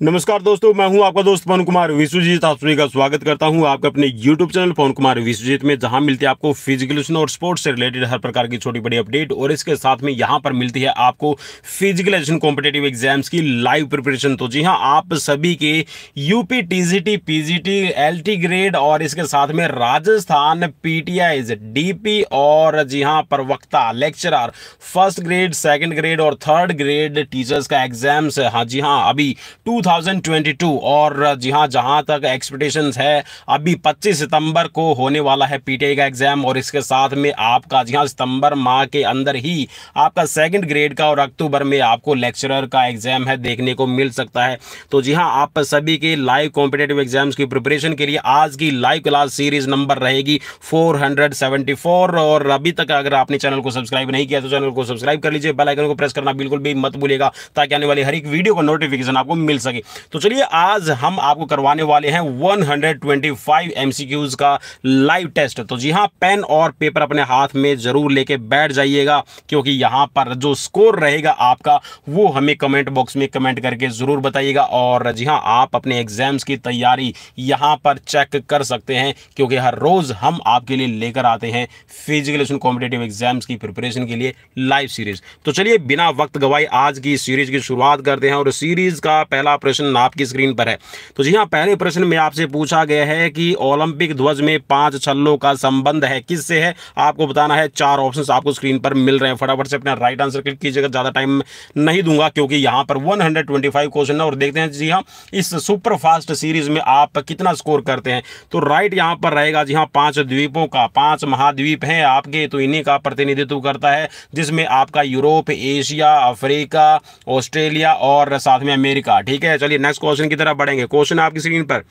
नमस्कार दोस्तों, मैं हूं आपका दोस्त पवन कुमार विश्वजीत। आप सभी का स्वागत करता हूं आपके अपने YouTube चैनल पवन कुमार विश्वजीत में, जहां मिलती है आपको फिजिकल और स्पोर्ट्स से रिलेटेड हर प्रकार की छोटी बड़ी अपडेट। और इसके साथ में यहां पर मिलती है आपको फिजिकल एजुकेशन कॉम्पिटेटिव एग्जाम्स की लाइव प्रिपरेशन। तो जी हां, आप सभी के UP TGT PGT LT grade और इसके साथ में राजस्थान पीटीआईज डीपी और जी हां प्रवक्ता lecturer first grade second grade और थर्ड ग्रेड टीचर्स का एग्जाम्स है। हाँ जी हाँ, अभी 2022 और जी हाँ, जहां तक एक्सपेक्टेशंस है अभी 25 सितंबर को होने वाला है पीटीआई का एग्जाम। और इसके साथ में आपका जी हाँ सितंबर माह के अंदर ही आपका सेकंड ग्रेड का और अक्टूबर में आपको लेक्चरर का एग्जाम है देखने को मिल सकता है। तो जी हाँ, आप सभी के लाइव कॉम्पिटेटिव एग्जाम्स की प्रिपरेशन के लिए आज की लाइव क्लास सीरीज नंबर रहेगी 474। और अभी तक अगर आपने चैनल को सब्सक्राइब नहीं किया तो चैनल को सब्सक्राइब कर लीजिए, बेल आइकन को प्रेस करना बिल्कुल भी मत भूलिएगा ताकि आने वाली हर एक वीडियो का नोटिफिकेशन आपको मिल सके। तो चलिए, आज हम आपको करवाने वाले हैं 125 एमसीक्यूज का लाइव टेस्ट। तो जी हां, पेन और पेपर अपने हाथ में जरूर लेके बैठ जाइएगा, क्योंकि यहां पर जो स्कोर रहेगा आपका वो हमें कमेंट बॉक्स में कमेंट करके जरूर बताइएगा। और जी हां, आप अपने एग्जाम्स की तैयारी यहां पर चेक कर सकते हैं, क्योंकि हर रोज हम आपके लिए लेकर आते हैं फिजिकल कॉम्पिटेटिव एग्जाम्स की प्रिपरेशन के लिए लाइव सीरीज। तो चलिए, बिना वक्त गवाए आज की सीरीज की शुरुआत करते हैं। और सीरीज का पहला प्रश्न आपकी स्क्रीन पर है। तो जी हां, पहले प्रश्न में आपसे पूछा गया है कि ओलंपिक ध्वज में 5 छल्लों का संबंध है, किससे है? आपको बताना है। 4 ऑप्शंस आपको स्क्रीन पर मिल रहे हैं, फटाफट से अपना राइट आंसर क्लिक कीजिएगा। ज्यादा टाइम नहीं दूंगा क्योंकि यहां पर 125 क्वेश्चन है और देखते हैं जी हां इस सुपर फास्ट सीरीज में आप कितना स्कोर करते हैं। तो राइट यहां पर रहेगा जी हां 5 द्वीपों का, 5 महाद्वीप हैं आपके, तो इन्हीं का प्रतिनिधित्व करता है, जिसमें आपका यूरोप, एशिया, अफ्रीका, ऑस्ट्रेलिया और साथ में अमेरिका। ठीक है, चलिए नेक्स्ट क्वेश्चन की तरफ बढ़ेंगे। क्वेश्चन आपकी स्क्रीन पर,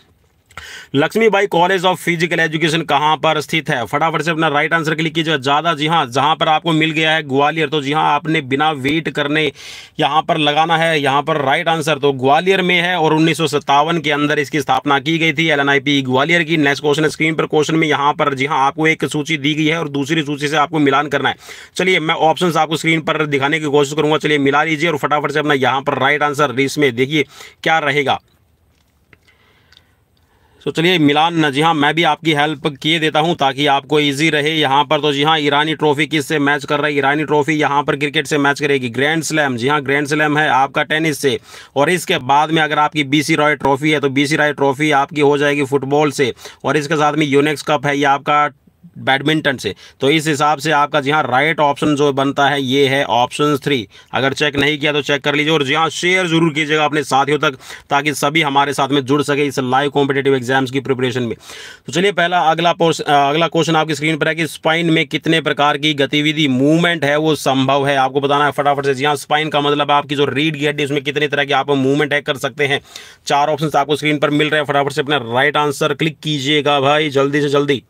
Lakshmibai college of physical education कहां पर स्थित है? फटाफट से अपना राइट आंसर क्लिक कीजिए। ज्यादा जी हां, जहां पर आपको मिल गया है ग्वालियर, तो जी हां आपने बिना वेट करने यहां पर लगाना है यहां पर राइट आंसर। तो ग्वालियर में है और 1957 के अंदर इसकी स्थापना की गई थी, एलएनआईपी ग्वालियर की। नेक्स्ट क्वेश्चन स्क्रीन पर, क्वेश्चन में यहां पर जी हां आपको एक सूची दी गई है और दूसरी सूची से आपको मिलान करना है। चलिए, मैं ऑप्शंस आपको स्क्रीन पर दिखाने की कोशिश करूंगा। चलिए, मिला लीजिए और फटाफट से अपना यहां पर राइट आंसर इसमें देखिए क्या रहेगा। तो चलिए मिलान, जी हाँ मैं भी आपकी हेल्प किए देता हूं ताकि आपको इजी रहे यहाँ पर। तो जी हाँ, ईरानी ट्रॉफी किससे मैच कर रहा है? ईरानी ट्रॉफी यहाँ पर क्रिकेट से मैच करेगी। ग्रैंड स्लैम, जी हाँ ग्रैंड स्लैम है आपका टेनिस से। और इसके बाद में अगर आपकी बीसी रॉय ट्रॉफी है तो बीसी रॉय ट्रॉफी आपकी हो जाएगी फुटबॉल से। और इसके साथ में यूनेक्स कप है ये आपका बैडमिंटन से। तो इस हिसाब से आपका जी हाँ राइट ऑप्शन जो बनता है ये है ऑप्शन 3। अगर चेक नहीं किया तो चेक कर लीजिए और जी हाँ शेयर जरूर कीजिएगा अपने साथियों तक, ताकि सभी हमारे साथ में जुड़ सके इस लाइव कॉम्पिटेटिव एग्जाम्स की प्रिपरेशन में। तो चलिए, पहला अगला क्वेश्चन आपकी स्क्रीन पर है कि स्पाइन में कितने प्रकार की गतिविधि मूवमेंट है वो संभव है? आपको बताना है फटाफट से। जी हाँ, स्पाइन का मतलब आपकी जो रीढ़ की हड्डी उसमें कितने तरह की आप मूवमेंट है कर सकते हैं। 4 ऑप्शन आपको स्क्रीन पर मिल रहे हैं, फटाफट से अपना राइट आंसर क्लिक कीजिएगा भाई, जल्दी से जल्दी।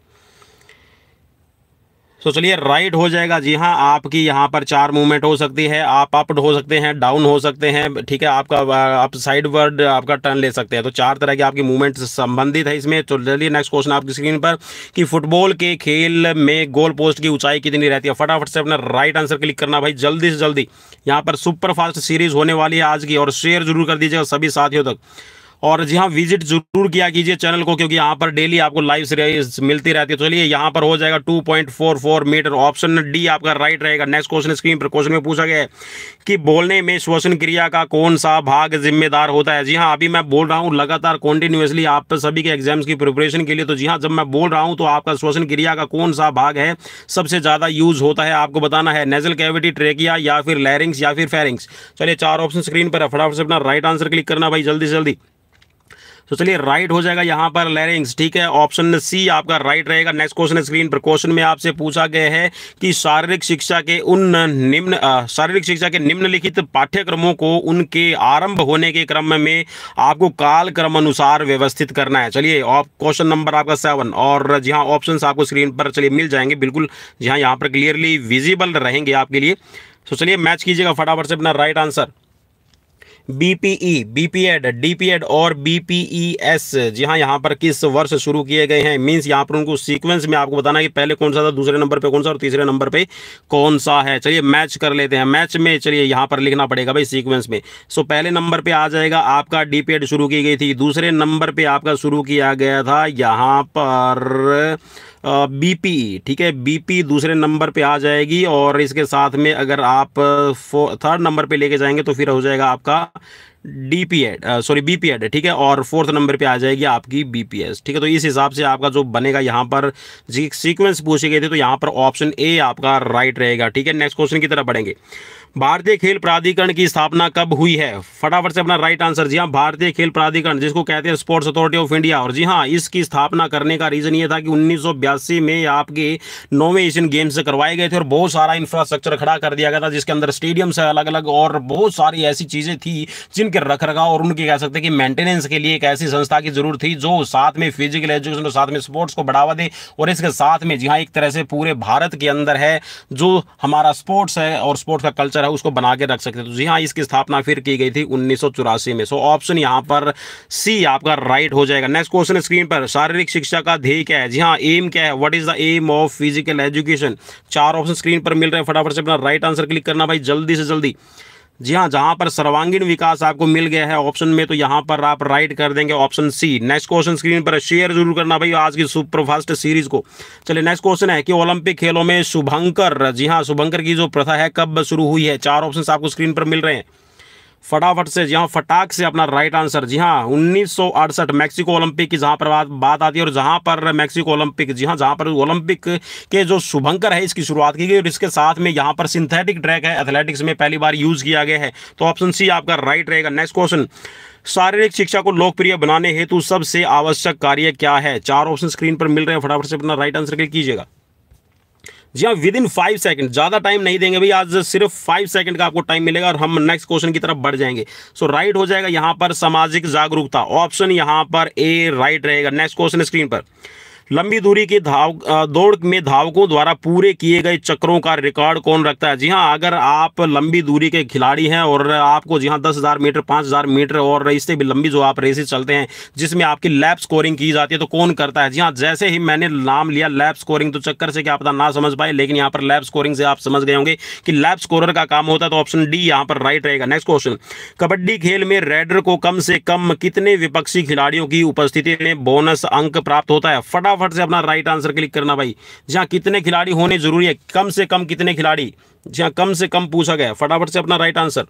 तो चलिए, राइट हो जाएगा। जी हाँ, आपकी यहाँ पर 4 मूवमेंट हो सकती है। आप अप हो सकते हैं, डाउन हो सकते हैं, ठीक है, आपका आप साइड वर्ड आपका टर्न ले सकते हैं। तो 4 तरह की आपकी मूवमेंट संबंधित है इसमें। तो चलिए, नेक्स्ट क्वेश्चन आपकी स्क्रीन पर कि फुटबॉल के खेल में गोल पोस्ट की ऊंचाई कितनी रहती है? फटाफट से अपना राइट आंसर क्लिक करना भाई, जल्दी से जल्दी। यहाँ पर सुपर फास्ट सीरीज होने वाली है आज की, और शेयर जरूर कर दीजिएगा सभी साथियों तक। और जी हाँ, विजिट जरूर किया कीजिए चैनल को, क्योंकि यहाँ पर डेली आपको लाइव सीरीज मिलती रहती है। तो चलिए, यहाँ पर हो जाएगा 2.44 मीटर, ऑप्शन डी आपका राइट रहेगा। नेक्स्ट क्वेश्चन स्क्रीन पर, क्वेश्चन में पूछा गया है कि बोलने में श्वसन क्रिया का कौन सा भाग जिम्मेदार होता है? जी हाँ, अभी मैं बोल रहा हूँ लगातार कॉन्टिन्यूसली आप सभी के एग्जाम्स की प्रिपरेशन के लिए। तो जी हाँ, जब मैं बोल रहा हूँ तो आपका श्वसन क्रिया का कौन सा भाग है सबसे ज्यादा यूज होता है? आपको बताना है नेजल कैविटी, ट्रेकिया या फिर लैरिंग्स या फिर फेरिंग्स। चलिए, 4 ऑप्शन स्क्रीन पर है, फटाफट से अपना राइट आंसर क्लिक करना भाई, जल्दी से जल्दी। तो चलिए, राइट हो जाएगा यहाँ पर लैरिंग्स, ठीक है, ऑप्शन सी आपका राइट रहेगा। नेक्स्ट क्वेश्चन स्क्रीन पर, क्वेश्चन में आपसे पूछा गया है कि शारीरिक शिक्षा के निम्नलिखित पाठ्यक्रमों को उनके आरंभ होने के क्रम में आपको काल क्रम अनुसार व्यवस्थित करना है। चलिए, क्वेश्चन नंबर आपका 7। और जी हाँ, ऑप्शंस आपको स्क्रीन पर चलिए मिल जाएंगे बिल्कुल, जी हाँ यहाँ पर क्लियरली विजिबल रहेंगे आपके लिए। तो चलिए, मैच कीजिएगा फटाफट से अपना right answer. BPE, BPEd, DPEd और बीपीईएस जी हाँ यहाँ पर किस वर्ष शुरू किए गए हैं। मींस यहाँ पर उनको सीक्वेंस में आपको बताना है कि पहले कौन सा था, दूसरे नंबर पे कौन सा और तीसरे नंबर पे कौन सा है। चलिए मैच कर लेते हैं। मैच में चलिए यहाँ पर लिखना पड़ेगा भाई सीक्वेंस में। सो पहले नंबर पे आ जाएगा आपका डीपीएड शुरू की गई थी, दूसरे नंबर पे आपका शुरू किया गया था यहाँ पर बीपी, ठीक है, बीपी दूसरे नंबर पे आ जाएगी। और इसके साथ में अगर आप थर्ड नंबर पे लेके जाएंगे तो फिर हो जाएगा आपका डीपीएड, सॉरी बीपीएड, ठीक है, और फोर्थ नंबर पे आ जाएगी आपकी बीपीएस, ठीक है। तो इस हिसाब से आपका जो बनेगा यहाँ पर जी सीक्वेंस पूछे गए थे तो यहाँ पर ऑप्शन ए आपका राइट रहेगा, ठीक है। नेक्स्ट क्वेश्चन की तरफ बढ़ेंगे। भारतीय खेल प्राधिकरण की स्थापना कब हुई है? फटाफट से अपना राइट आंसर। जी हाँ, भारतीय खेल प्राधिकरण जिसको कहते हैं स्पोर्ट्स अथॉरिटी ऑफ इंडिया। और जी हाँ, इसकी स्थापना करने का रीजन ये था कि 1982 में आपके 9वें एशियन गेम्स करवाए गए थे और बहुत सारा इंफ्रास्ट्रक्चर खड़ा कर दिया गया था जिसके अंदर स्टेडियम से अलग अलग और बहुत सारी ऐसी चीजें थी जिनके रखरखाव और उनके कह सकते हैं कि मेंटेनेंस के लिए एक ऐसी संस्था की जरूरत थी जो साथ में फिजिकल एजुकेशन और साथ में स्पोर्ट्स को बढ़ावा दे। और इसके साथ में जी हाँ एक तरह से पूरे भारत के अंदर है जो हमारा स्पोर्ट्स है और स्पोर्ट्स का कल्चर है उसको बना के रख सकते थे। तो जी हाँ इसकी स्थापना फिर की गई थी 1984 में। सो ऑप्शन यहाँ पर सी आपका राइट हो जाएगा। नेक्स्ट क्वेश्चन स्क्रीन पर, शारीरिक शिक्षा का ध्येय क्या है? जी हाँ, एम क्या है? What is the aim of physical education? 4 option screen पर मिल रहे हैं, फटाफट से अपना राइट आंसर क्लिक करना भाई जल्दी से जल्दी। जी हाँ, जहां पर सर्वांगीण विकास आपको मिल गया है ऑप्शन में तो यहां पर आप राइट कर देंगे option C. Next question screen पर शेयर जरूर करना भाई आज की सुपरफास्ट सीरीज को। चलिए नेक्स्ट क्वेश्चन है कि ओलंपिक खेलों में शुभंकर, जी हाँ शुभंकर की जो प्रथा है कब शुरू हुई है? 4 ऑप्शन आपको स्क्रीन पर मिल रहे हैं, फटाफट से जहां फटाक से अपना राइट आंसर। जी हाँ 1968 मैक्सिको ओलंपिक की जहां पर बात आती है और जहां पर मैक्सिको ओलंपिक, जी हाँ जहां पर ओलंपिक के जो शुभंकर है इसकी शुरुआत की गई और इसके साथ में यहां पर सिंथेटिक ट्रैक है एथलेटिक्स में पहली बार यूज किया गया है। तो ऑप्शन सी आपका राइट रहेगा। नेक्स्ट क्वेश्चन, शारीरिक शिक्षा को लोकप्रिय बनाने हेतु सबसे आवश्यक कार्य क्या है? 4 ऑप्शन स्क्रीन पर मिल रहे हैं, फटाफट से अपना राइट आंसर क्लिक कीजिएगा। जी हाँ, विद इन 5 सेकंड, ज्यादा टाइम नहीं देंगे भाई, आज सिर्फ 5 सेकंड का आपको टाइम मिलेगा और हम नेक्स्ट क्वेश्चन की तरफ बढ़ जाएंगे। सो राइट हो जाएगा यहां पर सामाजिक जागरूकता, ऑप्शन यहां पर ए राइट रहेगा। नेक्स्ट क्वेश्चन स्क्रीन पर, लंबी दूरी की दौड़ में धावकों द्वारा पूरे किए गए चक्रों का रिकॉर्ड कौन रखता है? जी हाँ, अगर आप लंबी दूरी के खिलाड़ी हैं और आपको जी हाँ 10,000 मीटर, 5,000 मीटर और इससे भी लंबी जो आप रेसेस चलते हैं जिसमें आपकी लैप स्कोरिंग की जाती है तो कौन करता है? जी हाँ, जैसे ही मैंने नाम लिया लैप स्कोरिंग तो चक्कर से क्या पता ना समझ पाए, लेकिन यहाँ पर लैप स्कोरिंग से आप समझ गए होंगे कि लैप स्कोरर का काम होता है। तो ऑप्शन डी यहाँ पर राइट रहेगा। नेक्स्ट क्वेश्चन, कबड्डी खेल में रेडर को कम से कम कितने विपक्षी खिलाड़ियों की उपस्थिति में बोनस अंक प्राप्त होता है? फटाफट से अपना राइट आंसर क्लिक करना भाई। जहां कितने खिलाड़ी होने जरूरी है, कम से कम कितने खिलाड़ी, जहां कम से कम पूछा गया, फटाफट से अपना राइट आंसर।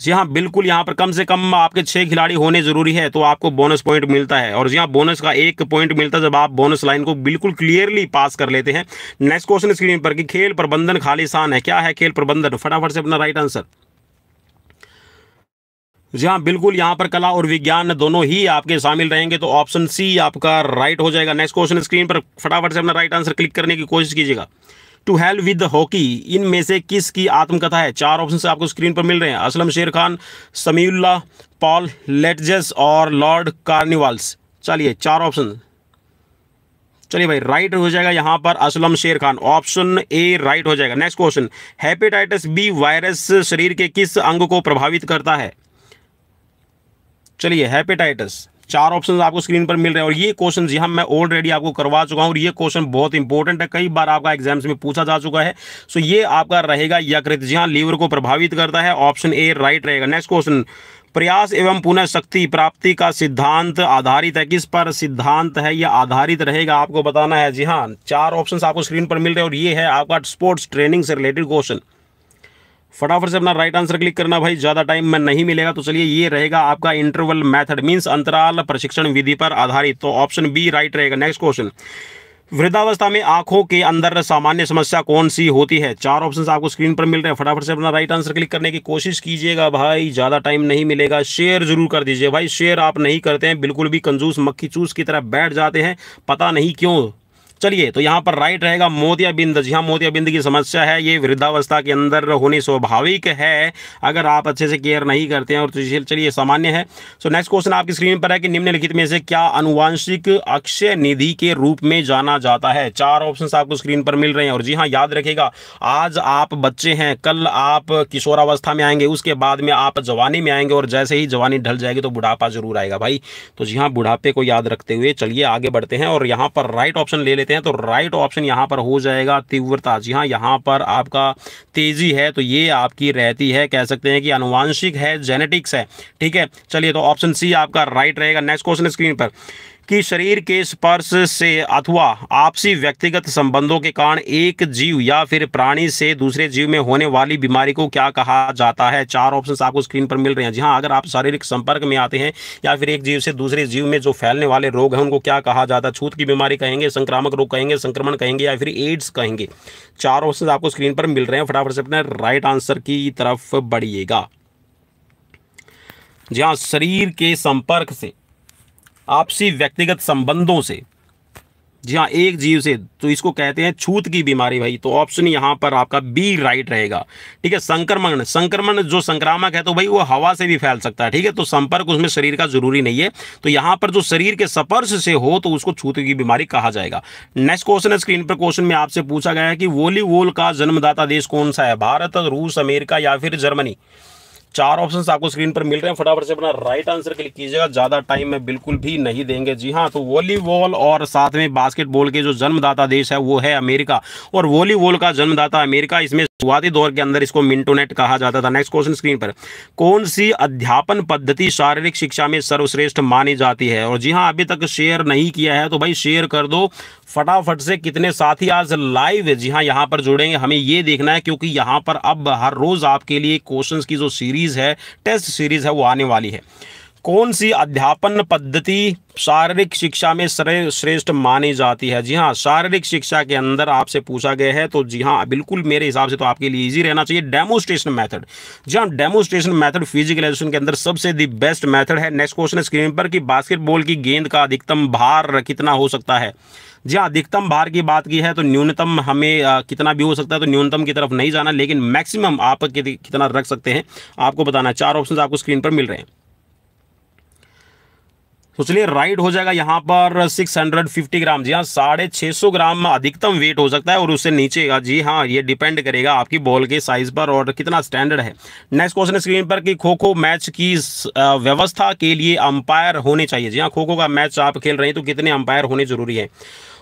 जी हाँ बिल्कुल, यहां पर कम से कम आपके 6 खिलाड़ी होने जरूरी है तो आपको बोनस पॉइंट मिलता है। और जी हाँ, बोनस का 1 पॉइंट मिलता है जब आप बोनस लाइन को बिल्कुल क्लियरली पास कर लेते हैं। नेक्स्ट क्वेश्चन स्क्रीन पर कि खेल प्रबंधन खालिस्तान है, क्या है खेल प्रबंधन? फटाफट से अपना राइट आंसर। जी हाँ बिल्कुल, यहाँ पर कला और विज्ञान दोनों ही आपके शामिल रहेंगे तो ऑप्शन सी आपका राइट हो जाएगा। नेक्स्ट क्वेश्चन स्क्रीन पर फटाफट से अपना राइट आंसर क्लिक करने की कोशिश कीजिएगा। टू हेल विद हॉकी इनमें से किसकी आत्मकथा है? 4 ऑप्शन से आपको स्क्रीन पर मिल रहे हैं, असलम शेर खान, समीउल्लाह, पॉल लेटजेस और लॉर्ड कार्निवाल्स। चलिए 4 ऑप्शन, चलिए भाई राइट हो जाएगा यहाँ पर Aslam Sher Khan, option A right हो जाएगा। Next question, hepatitis B virus शरीर के किस अंग को प्रभावित करता है? चलिए हेपेटाइटिस, 4 ऑप्शन आपको स्क्रीन पर मिल रहे हैं और ये क्वेश्चन जी हाँ मैं ऑलरेडी आपको करवा चुका हूँ और ये क्वेश्चन बहुत इंपॉर्टेंट है, कई बार आपका एग्जाम्स में पूछा जा चुका है। सो ये आपका रहेगा यकृत, जी हाँ लीवर को प्रभावित करता है, ऑप्शन ए राइट रहेगा। नेक्स्ट क्वेश्चन, प्रयास एवं पुनः शक्ति प्राप्ति का सिद्धांत आधारित है, किस पर सिद्धांत है या आधारित रहेगा आपको बताना है। जी हाँ 4 ऑप्शन आपको स्क्रीन पर मिल रहे हैं और ये है आपका स्पोर्ट्स ट्रेनिंग से रिलेटेड क्वेश्चन। फटाफट से अपना राइट आंसर क्लिक करना भाई, ज़्यादा टाइम में नहीं मिलेगा। तो चलिए ये रहेगा आपका इंटरवल मेथड मींस अंतराल प्रशिक्षण विधि पर आधारित, तो ऑप्शन बी राइट रहेगा। नेक्स्ट क्वेश्चन, वृद्धावस्था में आंखों के अंदर सामान्य समस्या कौन सी होती है? 4 ऑप्शन आपको स्क्रीन पर मिल रहे हैं, फटाफट से अपना राइट आंसर क्लिक करने की कोशिश कीजिएगा भाई, ज़्यादा टाइम नहीं मिलेगा। शेयर जरूर कर दीजिए भाई, शेयर आप नहीं करते हैं बिल्कुल भी, कंजूस मक्खी चूस की तरह बैठ जाते हैं, पता नहीं क्यों। चलिए, तो यहाँ पर राइट रहेगा मोतियाबिंद। जी हाँ, मोतियाबिंद की समस्या है, ये वृद्धावस्था के अंदर होनी स्वाभाविक है अगर आप अच्छे से केयर नहीं करते हैं, और तो चलिए सामान्य है। सो नेक्स्ट क्वेश्चन आपकी स्क्रीन पर है कि निम्नलिखित में से क्या अनुवांशिक अक्षय निधि के रूप में जाना जाता है। 4 ऑप्शंस आपको स्क्रीन पर मिल रहे हैं। और जी हाँ, याद रखिएगा, आज आप बच्चे हैं, कल आप किशोरावस्था में आएंगे, उसके बाद में आप जवानी में आएंगे, और जैसे ही जवानी ढल जाएगी तो बुढ़ापा जरूर आएगा भाई। तो जी हाँ, बुढ़ापे को याद रखते हुए चलिए आगे बढ़ते हैं, और यहाँ पर राइट ऑप्शन ले लेते हैं। तो राइट ऑप्शन यहाँ पर हो जाएगा तीव्रता। जी हाँ, यहाँ पर आपका तेजी है, तो ये आपकी रहती है, कह सकते हैं कि आनुवांशिक है, जेनेटिक्स है। ठीक है, चलिए, तो ऑप्शन सी आपका राइट रहेगा। नेक्स्ट क्वेश्चन स्क्रीन पर कि शरीर के स्पर्श से अथवा आपसी व्यक्तिगत संबंधों के कारण एक जीव या फिर प्राणी से दूसरे जीव में होने वाली बीमारी को क्या कहा जाता है। 4 ऑप्शंस आपको स्क्रीन पर मिल रहे हैं। जी हाँ, अगर आप शारीरिक संपर्क में आते हैं या फिर एक जीव से दूसरे जीव में जो फैलने वाले रोग हैं उनको क्या कहा जाता है। छूत की बीमारी कहेंगे, संक्रामक रोग कहेंगे, संक्रमण कहेंगे, या फिर एड्स कहेंगे। 4 ऑप्शंस आपको स्क्रीन पर मिल रहे हैं। फटाफट से अपने राइट आंसर की तरफ बढ़िएगा। जी हाँ, शरीर के संपर्क से, आपसी व्यक्तिगत संबंधों से, जी हाँ, एक जीव से, तो इसको कहते हैं छूत की बीमारी भाई। तो ऑप्शन यहाँ पर आपका बी राइट रहेगा। ठीक है, संक्रमण, संक्रमण जो संक्रामक है तो भाई वो हवा से भी फैल सकता है। ठीक है, तो संपर्क उसमें शरीर का जरूरी नहीं है। तो यहाँ पर जो शरीर के स्पर्श से हो तो उसको छूत की बीमारी कहा जाएगा। नेक्स्ट क्वेश्चन है स्क्रीन पर। क्वेश्चन में आपसे पूछा गया है कि वॉलीबॉल का जन्मदाता देश कौन सा है। भारत, रूस, अमेरिका या फिर जर्मनी। 4 ऑप्शंस आपको स्क्रीन पर मिल रहे हैं। फटाफट से अपना राइट आंसर क्लिक कीजिएगा, ज्यादा टाइम में बिल्कुल भी नहीं देंगे। जी हाँ, तो वॉलीबॉल और साथ में बास्केटबॉल के जो जन्मदाता देश है वो है अमेरिका, और वॉलीबॉल का जन्मदाता अमेरिका। इसमें शुरुआती दौर के अंदर इसको मिंटोनेट कहा जाता था। नेक्स्ट क्वेश्चन स्क्रीन पर, कौन सी अध्यापन पद्धति शारीरिक शिक्षा में सर्वश्रेष्ठ मानी जाती है। और जी हाँ, अभी तक शेयर नहीं किया है तो भाई शेयर कर दो फटाफट से। कितने साथी आज लाइव, जी हाँ, यहाँ पर जुड़ेंगे, हमें ये देखना है, क्योंकि यहाँ पर अब हर रोज आपके लिए क्वेश्चंस की जो सीरीज है, टेस्ट सीरीज है, वो आने वाली है। कौन सी अध्यापन पद्धति शारीरिक शिक्षा में सर्वश्रेष्ठ मानी जाती है। जी हाँ, शारीरिक शिक्षा के अंदर आपसे पूछा गया है, तो जी हाँ, बिल्कुल मेरे हिसाब से तो आपके लिए इजी रहना चाहिए डेमोस्ट्रेशन मेथड। जी हाँ, डेमोस्ट्रेशन मेथड फिजिकल एजुकेशन के अंदर सबसे दी बेस्ट मेथड है। नेक्स्ट क्वेश्चन स्क्रीन पर कि बास्केटबॉल की गेंद का अधिकतम भार कितना हो सकता है। जी हाँ, अधिकतम भार की बात की है तो न्यूनतम हमें कितना भी हो सकता है, तो न्यूनतम की तरफ नहीं जाना, लेकिन मैक्सिमम आप कितना रख सकते हैं आपको बताना है। 4 ऑप्शन आपको स्क्रीन पर मिल रहे हैं। तो चलिए, राइट हो जाएगा यहाँ पर 650 ग्राम। जी हाँ, 650 ग्राम अधिकतम वेट हो सकता है, और उससे नीचे का, जी हाँ, ये डिपेंड करेगा आपकी बॉल के साइज पर और कितना स्टैंडर्ड है। नेक्स्ट क्वेश्चन स्क्रीन पर कि खो खो मैच की व्यवस्था के लिए अंपायर होने चाहिए। जी हाँ, खो खो का मैच आप खेल रहे हैं तो कितने अंपायर होने जरूरी है।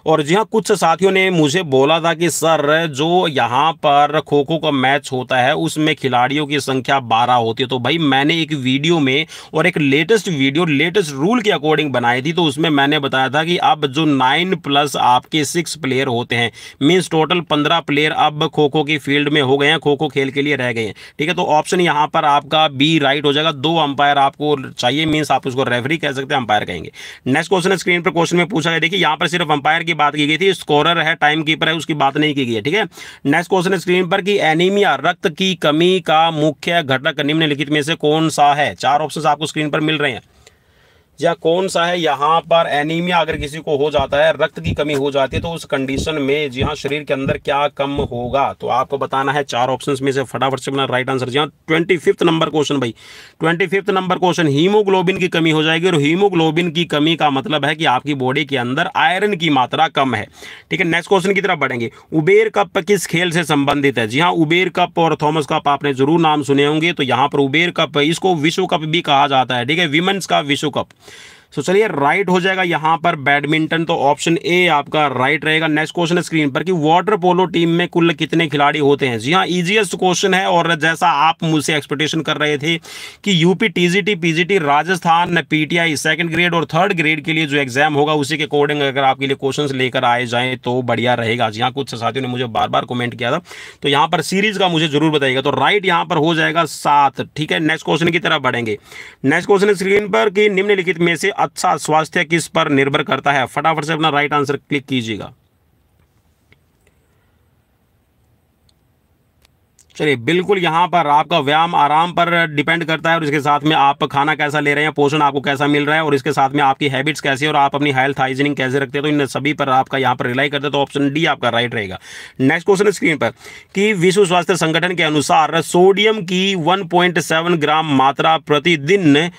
और जी हाँ, कुछ साथियों ने मुझे बोला था कि सर जो यहाँ पर खो खो का मैच होता है उसमें खिलाड़ियों की संख्या 12 होती है। तो भाई मैंने एक वीडियो में और एक लेटेस्ट रूल के अकॉर्डिंग बनाई थी, तो उसमें मैंने बताया था कि अब जो 9+ आपके 6 प्लेयर होते हैं, मीन्स टोटल 15 प्लेयर अब खो खो की फील्ड में हो गए हैं, खो खो खेल के लिए रह गए हैं। ठीक है, तो ऑप्शन यहाँ पर आपका बी राइट हो जाएगा। 2 अंपायर आपको चाहिए, मीन्स आप उसको रेफरी कह सकते हैं, अंपायर कहेंगे। नेक्स्ट क्वेश्चन स्क्रीन पर क्वेश्चन में पूछा गया, देखिए यहाँ पर सिर्फ अंपायर की बात की गई थी, स्कोरर है, टाइम कीपर है, उसकी बात नहीं की गई है। ठीक है, नेक्स्ट क्वेश्चन स्क्रीन पर कि एनीमिया, रक्त की कमी का मुख्य घटक निम्नलिखित में से कौन सा है। 4 ऑप्शंस आपको स्क्रीन पर मिल रहे हैं। या कौन सा है यहाँ पर एनीमिया अगर किसी को हो जाता है, रक्त की कमी हो जाती है, तो उस कंडीशन में जी हाँ शरीर के अंदर क्या कम होगा, तो आपको बताना है 4 ऑप्शंस में से फटाफट से अपना राइट आंसर। जी हाँ, 25वां नंबर क्वेश्चन भाई, 25वां नंबर क्वेश्चन, हीमोग्लोबिन की कमी हो जाएगी। और हीमोग्लोबिन की कमी का मतलब है कि आपकी बॉडी के अंदर आयरन की मात्रा कम है। ठीक है, नेक्स्ट क्वेश्चन की तरफ बढ़ेंगे। उबेर कप किस खेल से संबंधित है। जी हाँ, उबेर कप और थॉमस कप आपने जरूर नाम सुने होंगे। तो यहाँ पर उबेर कप, इसको विश्व कप भी कहा जाता है। ठीक है, विमेंस का विश्व कप। तो चलिए, राइट हो जाएगा यहाँ पर बैडमिंटन, तो ऑप्शन ए आपका राइट रहेगा। नेक्स्ट क्वेश्चन स्क्रीन पर कि वाटर पोलो टीम में कुल कितने खिलाड़ी होते हैं। जी हाँ, इजीएस्ट क्वेश्चन है, और जैसा आप मुझसे एक्सपेक्टेशन कर रहे थे कि UP, TGT, PGT, Rajasthan, PTI 2nd grade और 3rd ग्रेड के लिए जो एग्जाम होगा उसी के अकॉर्डिंग अगर आपके लिए क्वेश्चंस लेकर आए जाएं तो बढ़िया रहेगा। जी हाँ, कुछ साथियों ने मुझे बार बार कमेंट किया था, तो यहाँ पर सीरीज का मुझे जरूर बताइएगा। तो राइट यहाँ पर हो जाएगा 7। ठीक है, नेक्स्ट क्वेश्चन की तरफ बढ़ेंगे। नेक्स्ट क्वेश्चन स्क्रीन पर कि निम्नलिखित में से अच्छा स्वास्थ्य किस पर निर्भर करता है। फटाफट से अपना राइट आंसर क्लिक कीजिएगा। चलिए, बिल्कुल यहाँ पर आपका व्यायाम आराम पर डिपेंड करता है और इसके साथ में आप खाना कैसा ले रहे हैं, पोषण आपको कैसा मिल रहा है और इसके साथ में आपकी हैबिट्स कैसी है और आप अपनी हेल्थ हाइजीनिंग कैसे रखते हैं, तो इन सभी पर आपका यहाँ पर रिलाई करते हैं। तो ऑप्शन डी आपका राइट रहेगा। नेक्स्ट क्वेश्चन स्क्रीन पर कि विश्व स्वास्थ्य संगठन के अनुसार सोडियम की 1.7 ग्राम मात्रा प्रतिदिन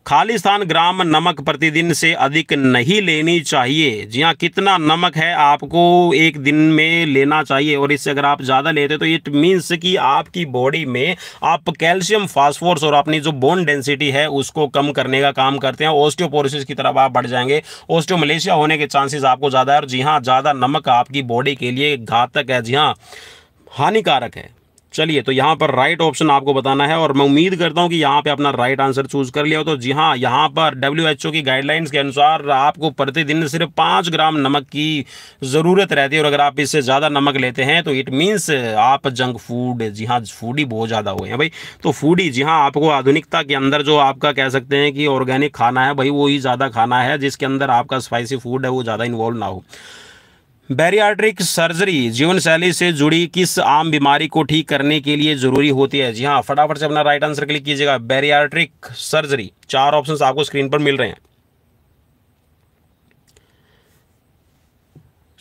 खालिस्तान ग्राम नमक प्रतिदिन से अधिक नहीं लेनी चाहिए। जी हाँ, कितना नमक है आपको एक दिन में लेना चाहिए और इससे अगर आप ज़्यादा लेते तो इट मीन्स कि आपकी बॉडी में आप कैल्शियम, फास्फोरस और अपनी जो बोन डेंसिटी है उसको कम करने का काम करते हैं। ऑस्टियोपोरोसिस की तरफ आप बढ़ जाएंगे, ऑस्टियोमलेशिया होने के चांसेस आपको ज़्यादा है। और जी हाँ, ज़्यादा नमक आपकी बॉडी के लिए घातक है, जी हाँ, हानिकारक है। चलिए, तो यहाँ पर राइट ऑप्शन आपको बताना है और मैं उम्मीद करता हूँ कि यहाँ पे अपना राइट आंसर चूज कर लिया हो। तो जी हाँ, यहाँ पर WHO की गाइडलाइंस के अनुसार आपको प्रतिदिन सिर्फ 5 ग्राम नमक की ज़रूरत रहती है और अगर आप इससे ज़्यादा नमक लेते हैं तो इट मीन्स आप जंक फूड, जी हाँ, फूडी बहुत ज़्यादा हुए हैं भाई। तो फूडी, जी हाँ, आपको आधुनिकता के अंदर जो आपका कह सकते हैं कि ऑर्गेनिक खाना है भाई, वो ही ज़्यादा खाना है जिसके अंदर आपका स्पाइसी फूड है वो ज़्यादा इन्वॉल्व ना हो। बैरियाट्रिक सर्जरी जीवन शैली से जुड़ी किस आम बीमारी को ठीक करने के लिए जरूरी होती है? जी हाँ, फटाफट से अपना राइट आंसर क्लिक कीजिएगा। बैरियाट्रिक सर्जरी, 4 ऑप्शंस आपको स्क्रीन पर मिल रहे हैं।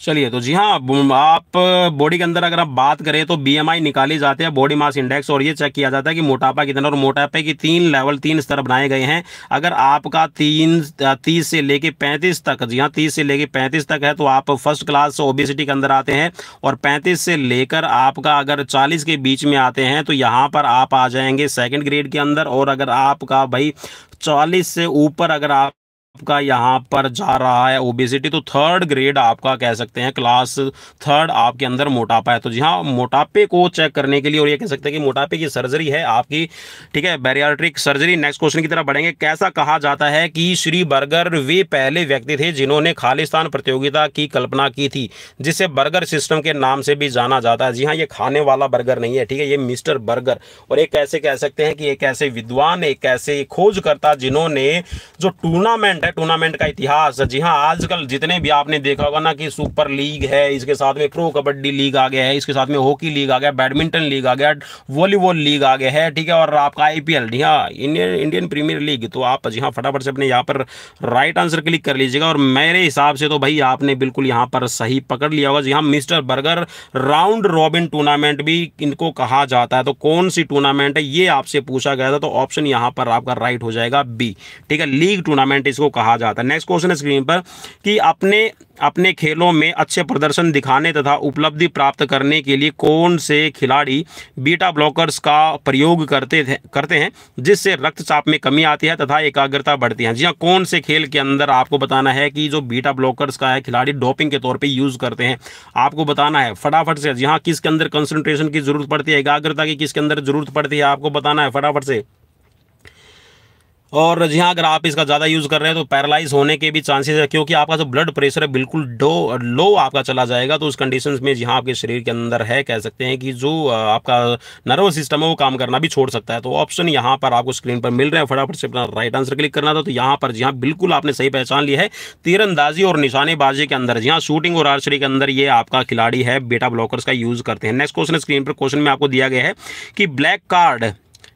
चलिए, तो जी हाँ, आप बॉडी के अंदर अगर आप बात करें तो BMI निकाली जाते हैं, बॉडी मास इंडेक्स, और ये चेक किया जाता है कि मोटापा कितना, और मोटापे की 3 लेवल, 3 स्तर बनाए गए हैं। अगर आपका 30 से लेके 35 तक, जी हाँ, 30 से लेके 35 तक है तो आप फर्स्ट क्लास ओबेसिटी के अंदर आते हैं, और 35 से लेकर आपका अगर 40 के बीच में आते हैं तो यहाँ पर आप आ जाएंगे सेकेंड ग्रेड के अंदर। और अगर आपका भाई 40 से ऊपर अगर आपका यहाँ पर जा रहा है ओबेसिटी तो थर्ड ग्रेड आपका कह सकते हैं, क्लास थर्ड आपके अंदर मोटापा है। तो जी हाँ, मोटापे को चेक करने के लिए और ये कह सकते हैं कि मोटापे की सर्जरी है आपकी, ठीक है, बैरियाट्रिक सर्जरी। नेक्स्ट क्वेश्चन की तरफ बढ़ेंगे। कैसा कहा जाता है कि श्री बर्गर वे पहले व्यक्ति थे जिन्होंने खालिस्तान प्रतियोगिता की कल्पना की थी, जिसे बर्गर सिस्टम के नाम से भी जाना जाता है? जी हाँ, ये खाने वाला बर्गर नहीं है, ठीक है, ये मिस्टर बर्गर। और एक ऐसे कह सकते हैं कि एक ऐसे विद्वान, एक ऐसे खोजकर्ता जिन्होंने जो टूर्नामेंट का इतिहास, जी हाँ, आजकल जितने भी आपने देखा होगा ना कि सुपर लीग है, इसके साथ में प्रो कबड्डी लीग आ गया है, इसके साथ में हॉकी लीग आ गया, बैडमिंटन लीग आ गया, वॉलीबॉल लीग आ गया है, ठीक है, और आपका IPL, जी हाँ, इंडियन प्रीमियर लीग। तो आप जी हाँ, फटाफट से अपने यहाँ पर राइट आंसर क्लिक कर लीजिएगा और मेरे हिसाब से तो भाई आपने बिल्कुल यहाँ पर सही पकड़ लिया होगा। जी हाँ, mister burger round robin tournament भी इनको कहा जाता है। तो कौन सी टूर्नामेंट है ये आपसे पूछा गया था, तो ऑप्शन यहाँ पर आपका राइट हो जाएगा B, ठीक है, लीग टूर्नामेंट इसको कहा जाता है। नेक्स्ट क्वेश्चन है स्क्रीन पर कि अपने खेलों में अच्छे प्रदर्शन दिखाने तथा उपलब्धि प्राप्त करने के लिए कौन से खिलाड़ी बीटा ब्लॉकर्स का प्रयोग करते हैं जिससे रक्तचाप में कमी आती है तथा एकाग्रता बढ़ती है? जी हाँ, कौन से खेल के अंदर आपको बताना है कि जो बीटा ब्लॉकर्स का है खिलाड़ी डोपिंग के तौर पे यूज करते हैं, आपको बताना है फटाफट से। जी हाँ, किसके अंदर कंसंट्रेशन की जरूरत पड़ती है, एकाग्रता की किसके अंदर जरूरत पड़ती है, आपको बताना है फटाफट से। और जी हाँ, अगर आप इसका ज़्यादा यूज़ कर रहे हैं तो पैरालाइज होने के भी चांसेस है, क्योंकि आपका जो ब्लड प्रेशर है बिल्कुल लो आपका चला जाएगा। तो उस कंडीशंस में जी हाँ, आपके शरीर के अंदर है कह सकते हैं कि जो आपका नर्वस सिस्टम है वो काम करना भी छोड़ सकता है। तो ऑप्शन यहाँ पर आपको स्क्रीन पर मिल रहे हैं, फटाफट से अपना राइट आंसर क्लिक करना था। तो यहाँ पर जी हाँ, बिल्कुल आपने सही पहचान लिया है, तीरंदाजी और निशानेबाजी के अंदर, जी हाँ, शूटिंग और आर्चरी के अंदर ये आपका खिलाड़ी है बीटा ब्लॉकर्स का यूज़ करते हैं। नेक्स्ट क्वेश्चन स्क्रीन पर, क्वेश्चन में आपको दिया गया है कि ब्लैक कार्ड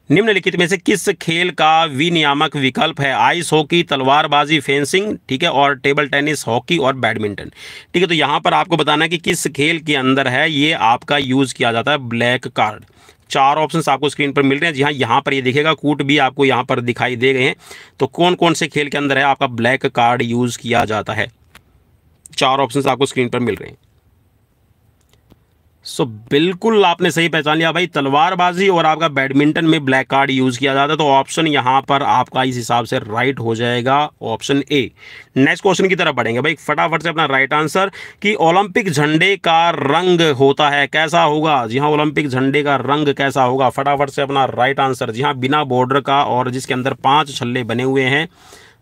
निम्नलिखित में से किस खेल का विनियामक विकल्प है? आइस हॉकी, तलवारबाजी, फेंसिंग, ठीक है, और टेबल टेनिस, हॉकी और बैडमिंटन, ठीक है। तो यहाँ पर आपको बताना है कि किस खेल के अंदर है ये आपका यूज किया जाता है ब्लैक कार्ड। 4 ऑप्शंस आपको स्क्रीन पर मिल रहे हैं। जी हाँ, यहाँ पर ये दिखेगा, कूट भी आपको यहाँ पर दिखाई दे गए हैं। तो कौन कौन से खेल के अंदर है आपका ब्लैक कार्ड यूज किया जाता है? 4 ऑप्शंस आपको स्क्रीन पर मिल रहे हैं। सो बिल्कुल आपने सही पहचान लिया भाई, तलवारबाजी और आपका बैडमिंटन में ब्लैक कार्ड यूज किया जाता है। तो ऑप्शन यहाँ पर आपका इस हिसाब से राइट हो जाएगा, ऑप्शन A। नेक्स्ट क्वेश्चन की तरफ बढ़ेंगे भाई, फटाफट से अपना राइट आंसर कि ओलंपिक झंडे का रंग होता है कैसा होगा? जी हाँ, ओलंपिक झंडे का रंग कैसा होगा? फटाफट से अपना राइट आंसर, जी हाँ, बिना बॉर्डर का और जिसके अंदर 5 छल्ले बने हुए हैं,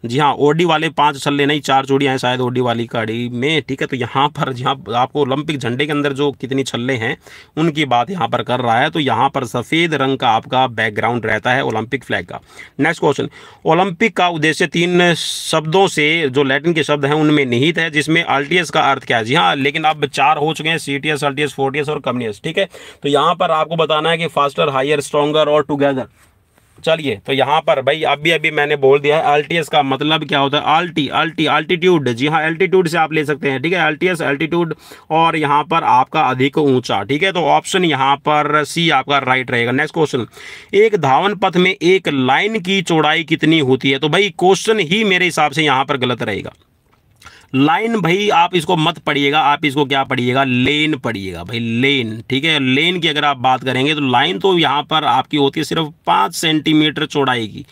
जी हाँ, ओडी वाले 5 छल्ले नहीं 4 जोड़ियाँ हैं शायद ओडी वाली गाड़ी में, ठीक है। तो यहाँ पर जहाँ आपको ओलंपिक झंडे के अंदर जो कितनी छल्ले हैं उनकी बात यहाँ पर कर रहा है। तो यहाँ पर सफ़ेद रंग का आपका बैकग्राउंड रहता है ओलंपिक फ्लैग का। नेक्स्ट क्वेश्चन, ओलंपिक का उद्देश्य 3 शब्दों से जो लैटिन के शब्द हैं उनमें निहित है, जिसमें अल्टियस का अर्थ क्या है। जी हाँ, लेकिन अब 4 हो चुके हैं, सीटीएस, अल्टियस, फोर्टियस और कम्युनियस, ठीक है। तो यहाँ पर आपको बताना है कि फास्टर, हायर, स्ट्रॉन्गर और टुगेदर। चलिए, तो यहाँ पर भाई अभी मैंने बोल दिया है अल्टियस का मतलब क्या होता है। अल्टीट्यूड, जी हाँ, एल्टीट्यूड से आप ले सकते हैं, ठीक है। अल्टियस एल्टीट्यूड और यहाँ पर आपका अधिक ऊंचा, ठीक है। तो ऑप्शन यहाँ पर सी आपका राइट रहेगा। नेक्स्ट क्वेश्चन, एक धावन पथ में एक लाइन की चौड़ाई कितनी होती है। तो भाई क्वेश्चन ही मेरे हिसाब से यहाँ पर गलत रहेगा। लाइन भाई आप इसको मत पढ़िएगा, आप इसको क्या पढ़िएगा, लेन पढ़िएगा भाई, लेन, ठीक है। लेन की अगर आप बात करेंगे तो लाइन तो यहाँ पर आपकी होती है सिर्फ 5 सेंटीमीटर चौड़ाई की,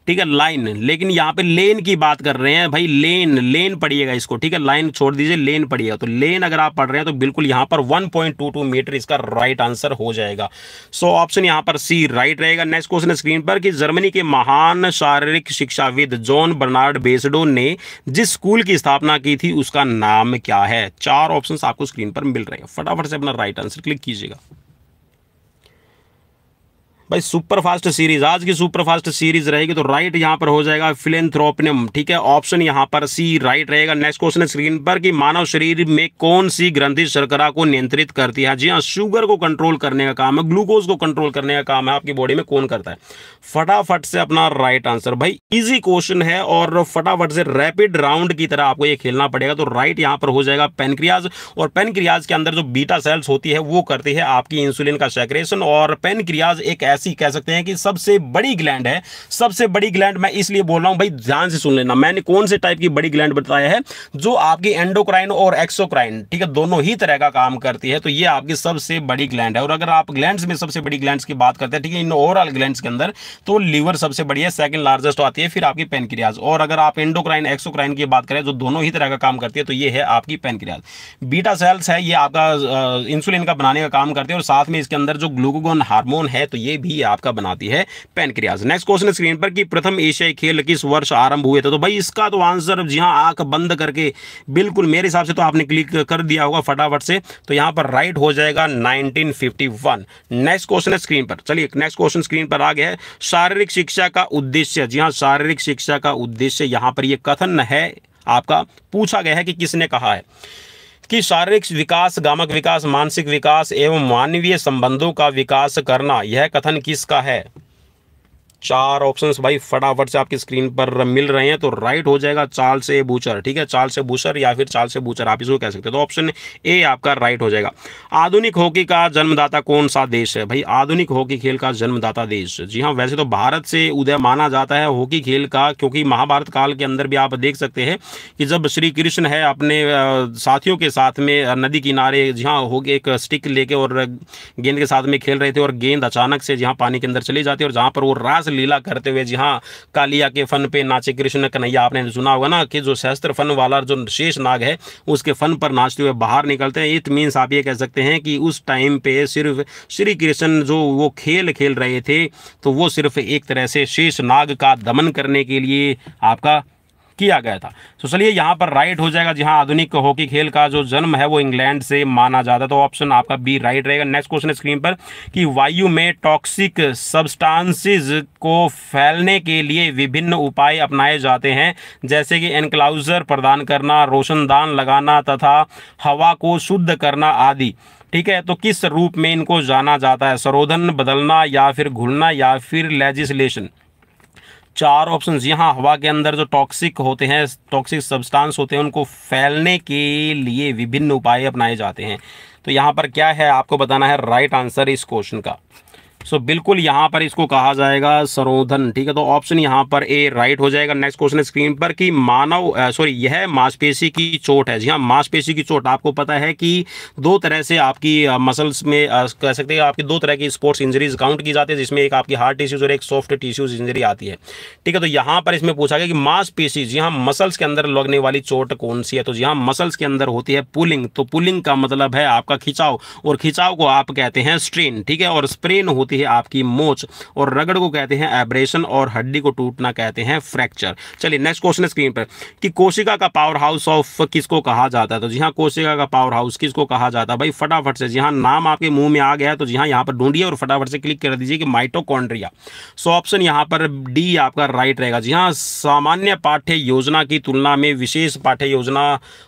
ठीक है, लाइन। लेकिन यहाँ पे लेन की बात कर रहे हैं भाई, लेन पढ़िएगा इसको, ठीक है। लाइन छोड़ दीजिए, लेन पढ़िएगा। तो लेन अगर आप पढ़ रहे हैं तो बिल्कुल यहाँ पर 1.22 मीटर इसका राइट आंसर हो जाएगा। सो ऑप्शन यहाँ पर सी राइट रहेगा। नेक्स्ट क्वेश्चन स्क्रीन पर कि जर्मनी के महान शारीरिक शिक्षाविद जॉन बर्नार्ड बेसडो ने जिस स्कूल की स्थापना की थी उसका नाम क्या है। 4 ऑप्शंस आपको स्क्रीन पर मिल रहे हैं, फटाफट से अपना राइट आंसर क्लिक कीजिएगा। भाई सुपर फास्ट सीरीज, आज की सुपर फास्ट सीरीज रहेगी, तो राइट यहाँ पर हो जाएगा फिलेंथ्रोपियम, ठीक है। ऑप्शन यहाँ पर सी राइट रहेगा। नेक्स्ट क्वेश्चन स्क्रीन पर कि मानव शरीर में कौन सी ग्रंथि शर्करा को नियंत्रित करती है। जी हाँ, शुगर को कंट्रोल करने का काम है, ग्लूकोज को कंट्रोल करने का काम है आपकी बॉडी में कौन करता है। फटाफट से अपना राइट आंसर, भाई इजी क्वेश्चन है और फटाफट से रैपिड राउंड की तरह आपको ये खेलना पड़ेगा। तो राइट यहाँ पर हो जाएगा पेनक्रियाज, और पेनक्रियाज के अंदर जो बीटा सेल्स होती है वो करती है आपकी इंसुलिन का सेक्रेशन। और पेनक्रियाज एक ऐसी कह सकते हैं कि सबसे बड़ी ग्लैंड है, सबसे बड़ी ग्लैंड। मैं इसलिए बोल रहा हूं भाई, ध्यान से सुन लेना, मैंने कौन से टाइप की बड़ी ग्लैंड बताया है, जो आपकी एंडोक्राइन और एक्सोक्राइन, ठीक है, दोनों ही तरह का काम करती है। तो ये आपकी सबसे बड़ी ग्लैंड है। और अगर आप ग्लैंड्स में सबसे बड़ी ग्लैंड्स की बात करते हैं, ठीक है, इन ओवरऑल ग्लैंड्स के अंदर तो लीवर सबसे बड़ी है, सेकंड लार्जेस्ट आती है, फिर आपकी पेनक्रियाज। और अगर आप एंडोक्राइन एक्सोक्राइन की बात करें जो दोनों ही तरह का काम करती है, तो ये है आपकी पेनक्रियाज। बीटा सेल्स है, ये आपका इंसुलिन का बनाने का काम करती है, और साथ में इसके अंदर जो ग्लूकागोन हार्मोन है तो ये भी आपका बनाती है पेनक्रियाज। नेक्स्ट क्वेश्चन स्क्रीन पर कि प्रथम एशियाई खेल किस वर्ष आरंभ हुए थे। तो भाई इसका तो आंसर, जी हां, आंख बंद करके बिल्कुल मेरे हिसाब से तो आपने क्लिक कर दिया होगा फटाफट से, तो यहां पर राइट हो जाएगा 1951। नेक्स्ट क्वेश्चन स्क्रीन पर, चलिए नेक्स्ट क्वेश्चन स्क्रीन पर आ गया है, शारीरिक शिक्षा का उद्देश्य। जी हां, शारीरिक शिक्षा का उद्देश्य यहां पर यह कथन है आपका, पूछा गया है कि किसने कहा है कि शारीरिक विकास, गामक विकास, मानसिक विकास एवं मानवीय संबंधों का विकास करना, यह कथन किसका है। 4 ऑप्शंस भाई फटाफट से आपकी स्क्रीन पर मिल रहे हैं। तो राइट हो जाएगा चार्ल्स ए बूचर, ठीक है, चार्ल्स ए बूचर या फिर चार्ल्स ए बूचर आप इसको कह सकते हैं। तो ऑप्शन ए आपका राइट हो जाएगा। आधुनिक हॉकी का जन्मदाता कौन सा देश है। भाई आधुनिक हॉकी खेल का जन्मदाता देश, जी हाँ, वैसे तो भारत से उदय माना जाता है हॉकी खेल का, क्योंकि महाभारत काल के अंदर भी आप देख सकते हैं कि जब श्री कृष्ण है अपने साथियों के साथ में नदी किनारे, जहाँ हॉकी एक स्टिक लेके और गेंद के साथ में खेल रहे थे, और गेंद अचानक से जहाँ पानी के अंदर चली जाती है, और जहाँ पर वो रास लीला करते हुए जहाँ कालिया के फन पे नाचे कृष्ण कन्हैया, आपने सुना होगा ना कि जो सहस्त्र फन वाला जो शेष नाग है उसके फन पर नाचते हुए बाहर निकलते हैं। इट मीन्स आप ये कह सकते हैं कि उस टाइम पे सिर्फ श्री कृष्ण जो वो खेल खेल रहे थे, तो वो सिर्फ एक तरह से शेष नाग का दमन करने के लिए आपका किया गया था। तो चलिए यहाँ पर राइट हो जाएगा। जहाँ आधुनिक हॉकी खेल का जो जन्म है वो इंग्लैंड से माना जाता है। तो ऑप्शन आपका बी राइट रहेगा। नेक्स्ट क्वेश्चन स्क्रीन पर कि वायु में टॉक्सिक सब्सटेंसेस को फैलने के लिए विभिन्न उपाय अपनाए जाते हैं, जैसे कि एनक्लाउजर प्रदान करना, रोशनदान लगाना तथा हवा को शुद्ध करना आदि। ठीक है, तो किस रूप में इनको जाना जाता है, संरोधन, बदलना या फिर घुलना या फिर लेजिस्लेशन। 4 ऑप्शंस। यहाँ हवा के अंदर जो टॉक्सिक होते हैं, टॉक्सिक सब्सटेंस होते हैं, उनको फैलने के लिए विभिन्न उपाय अपनाए जाते हैं। तो यहाँ पर क्या है आपको बताना है राइट आंसर इस क्वेश्चन का। सो बिल्कुल यहाँ पर इसको कहा जाएगा संरोधन। ठीक है, तो ऑप्शन यहाँ पर ए राइट हो जाएगा। नेक्स्ट क्वेश्चन स्क्रीन पर कि यह मांसपेशी की चोट है। जी हाँ, मांसपेशी की चोट, आपको पता है कि 2 तरह से आपकी मसल्स में कह सकते हैं आपकी 2 तरह की स्पोर्ट्स इंजरीज काउंट की जाती है, जिसमें एक आपकी हार्ड टिश्यूज और एक सॉफ्ट टिश्यूज इंजरी आती है। ठीक है, तो यहाँ पर इसमें पूछा गया कि मांसपेशी, जी हाँ, मसल्स के अंदर लगने वाली चोट कौन सी है। तो जी हाँ, मसल्स के अंदर होती है पुलिंग। तो पुलिंग का मतलब है आपका खिंचाव, और खिंचाव को आप कहते हैं स्ट्रेन। ठीक है, और स्प्रेन होती होती है आपकी मोच, और रगड़ को कहते हैं एब्रेशन, और हड्डी को टूटना कहते हैं फ्रैक्चर। चलिए नेक्स्ट क्वेश्चन है स्क्रीन पर कि कोशिका का पावर हाउस ऑफ किसको कहा जाता है? तो जी हाँ, कोशिका का पावर हाउस किसको कहा जाता है भाई? फटाफट से, जी हाँ, नाम आपके मुंह में आ गया है तो जी हाँ यहाँ पर ढूंढिए और फटाफट से क्लिक कर दीजिए कि माइटोकॉन्ड्रिया। सो ऑप्शन यहाँ पर डी आपका राइट रहेगा। जी हाँ, सामान्य पाठ्य योजना की तुलना में विशेष पाठ्य योजना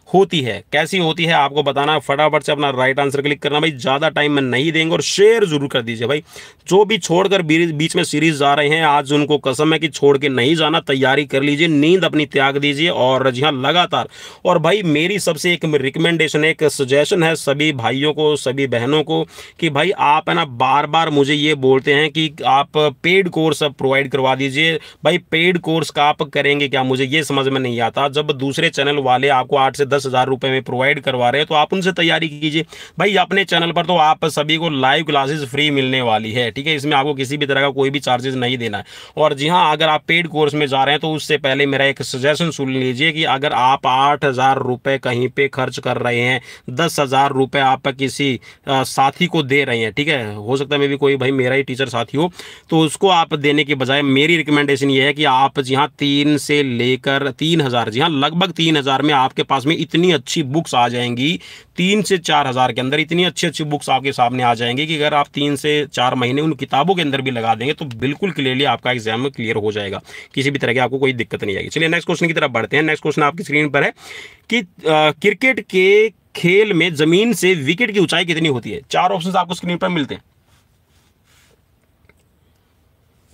होती है। कैसी होती है आपको बताना, फटाफट से अपना राइट आंसर क्लिक करना भाई, ज़्यादा टाइम में नहीं देंगे, और शेयर जरूर कर दीजिए भाई। जो भी छोड़कर बीच में सीरीज जा रहे हैं, आज उनको कसम है कि छोड़ के नहीं जाना, तैयारी कर लीजिए, नींद अपनी त्याग दीजिए, और जी हाँ लगातार। और भाई मेरी सबसे एक रिकमेंडेशन, एक सजेशन है सभी भाइयों को, सभी बहनों को, कि भाई आप है ना बार बार मुझे ये बोलते हैं कि आप पेड कोर्स अब प्रोवाइड करवा दीजिए। भाई पेड कोर्स का आप करेंगे क्या, मुझे ये समझ में नहीं आता। जब दूसरे चैनल वाले आपको 8 से 10,000 रुपए में प्रोवाइड करवा रहे हैं तो आप उनसे तैयारी कीजिए। भाई अपने चैनल पर तो आप सभी को लाइव क्लासेस फ्री मिलने वाली है, ठीक है, इसमें आपको किसी भी तरह का कोई भी चार्जेस नहीं देना है। और जी हाँ, अगर आप पेड कोर्स में जा रहे हैं तो उससे पहले मेरा एक सजेशन सुन लीजिए कि अगर आप 8,000 रुपए कहीं पे खर्च कर रहे हैं, 10,000 रुपए आप किसी साथी को दे रहे हैं, ठीक है, हो सकता है मे भी कोई भाई मेरा ही टीचर साथी हो, तो उसको आप देने के बजाय मेरी रिकमेंडेशन ये है कि आप जी हाँ 3 से लेकर 3,000, जी हाँ लगभग 3,000 में आपके पास में इतनी अच्छी बुक्स आ जाएंगी, 3 से 4,000 के अंदर इतनी अच्छी अच्छी बुक्स आपके सामने आ जाएंगी कि अगर आप 3 से 4 महीने उन किताबों के अंदर भी लगा देंगे तो बिल्कुल क्लियरली आपका एग्जाम क्लियर हो जाएगा, किसी भी तरह की आपको कोई दिक्कत नहीं आएगी। चलिए नेक्स्ट क्वेश्चन की तरफ बढ़ते हैं। नेक्स्ट क्वेश्चन आपकी स्क्रीन पर है कि क्रिकेट के खेल में जमीन से विकेट की ऊंचाई कितनी होती है? 4 ऑप्शंस आपको स्क्रीन पर मिलते हैं।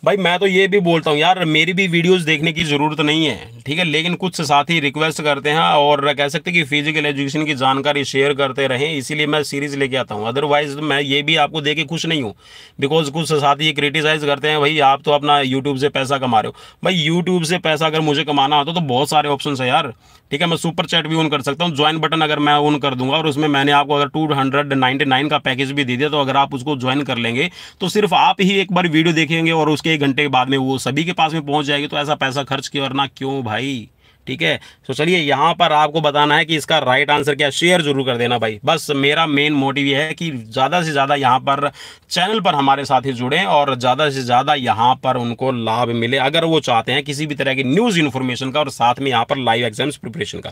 भाई मैं तो ये भी बोलता हूँ यार, मेरी भी वीडियोस देखने की ज़रूरत नहीं है, ठीक है, लेकिन कुछ साथी रिक्वेस्ट करते हैं और कह सकते हैं कि फिजिकल एजुकेशन की जानकारी शेयर करते रहें, इसीलिए मैं सीरीज़ लेके आता हूँ। अदरवाइज मैं ये भी आपको दे के खुश नहीं हूँ, बिकॉज कुछ साथी ये क्रिटिसाइज़ करते हैं भाई आप तो अपना यूट्यूब से पैसा कमा रहे हो। भाई यूट्यूब से पैसा अगर मुझे कमाना होता तो बहुत सारे ऑप्शन है यार, ठीक है, मैं सुपर चैट भी ऑन कर सकता हूँ, ज्वाइन बटन अगर मैं ऑन कर दूंगा और उसमें मैंने आपको अगर 299 का पैकेज भी दे दिया, तो अगर आप उसको ज्वाइन कर लेंगे तो सिर्फ आप ही एक बार वीडियो देखेंगे और उसके 1 घंटे के बाद में वो सभी के पास में पहुंच जाएगी। तो ऐसा पैसा खर्च क्यों करना, क्यों भाई, ठीक है। तो चलिए यहाँ पर आपको बताना है कि इसका राइट आंसर क्या, शेयर जरूर कर देना भाई। बस मेरा मेन मोटिव ये है कि ज़्यादा से ज़्यादा यहाँ पर चैनल पर हमारे साथ ही जुड़ें और ज़्यादा से ज़्यादा यहाँ पर उनको लाभ मिले अगर वो चाहते हैं किसी भी तरह की न्यूज़ इन्फॉर्मेशन का और साथ में यहाँ पर लाइव एग्जाम्स प्रिपरेशन का।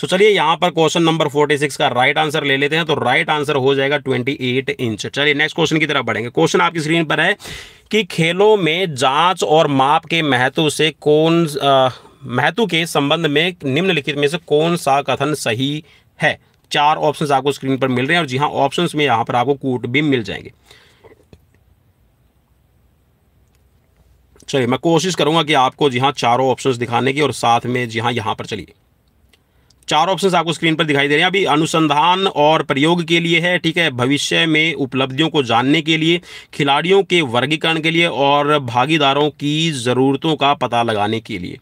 तो चलिए यहाँ पर क्वेश्चन नंबर 46 का राइट आंसर ले लेते हैं। तो राइट आंसर हो जाएगा 28 इंच। चलिए नेक्स्ट क्वेश्चन की तरफ बढ़ेंगे। क्वेश्चन आपकी स्क्रीन पर है कि खेलों में जांच और माप के महत्व के संबंध में निम्नलिखित में से कौन सा कथन सही है? 4 ऑप्शंस आपको स्क्रीन पर मिल रहे हैं और जी हाँ ऑप्शंस में यहां पर आपको कोट भी मिल जाएंगे। चलिए मैं कोशिश करूंगा कि आपको जी हाँ चारों ऑप्शंस दिखाने की और साथ में जी हाँ यहां पर चलिए 4 ऑप्शंस आपको स्क्रीन पर दिखाई दे रहे हैं। अभी अनुसंधान और प्रयोग के लिए है, ठीक है, भविष्य में उपलब्धियों को जानने के लिए, खिलाड़ियों के वर्गीकरण के लिए और भागीदारों की जरूरतों का पता लगाने के लिए।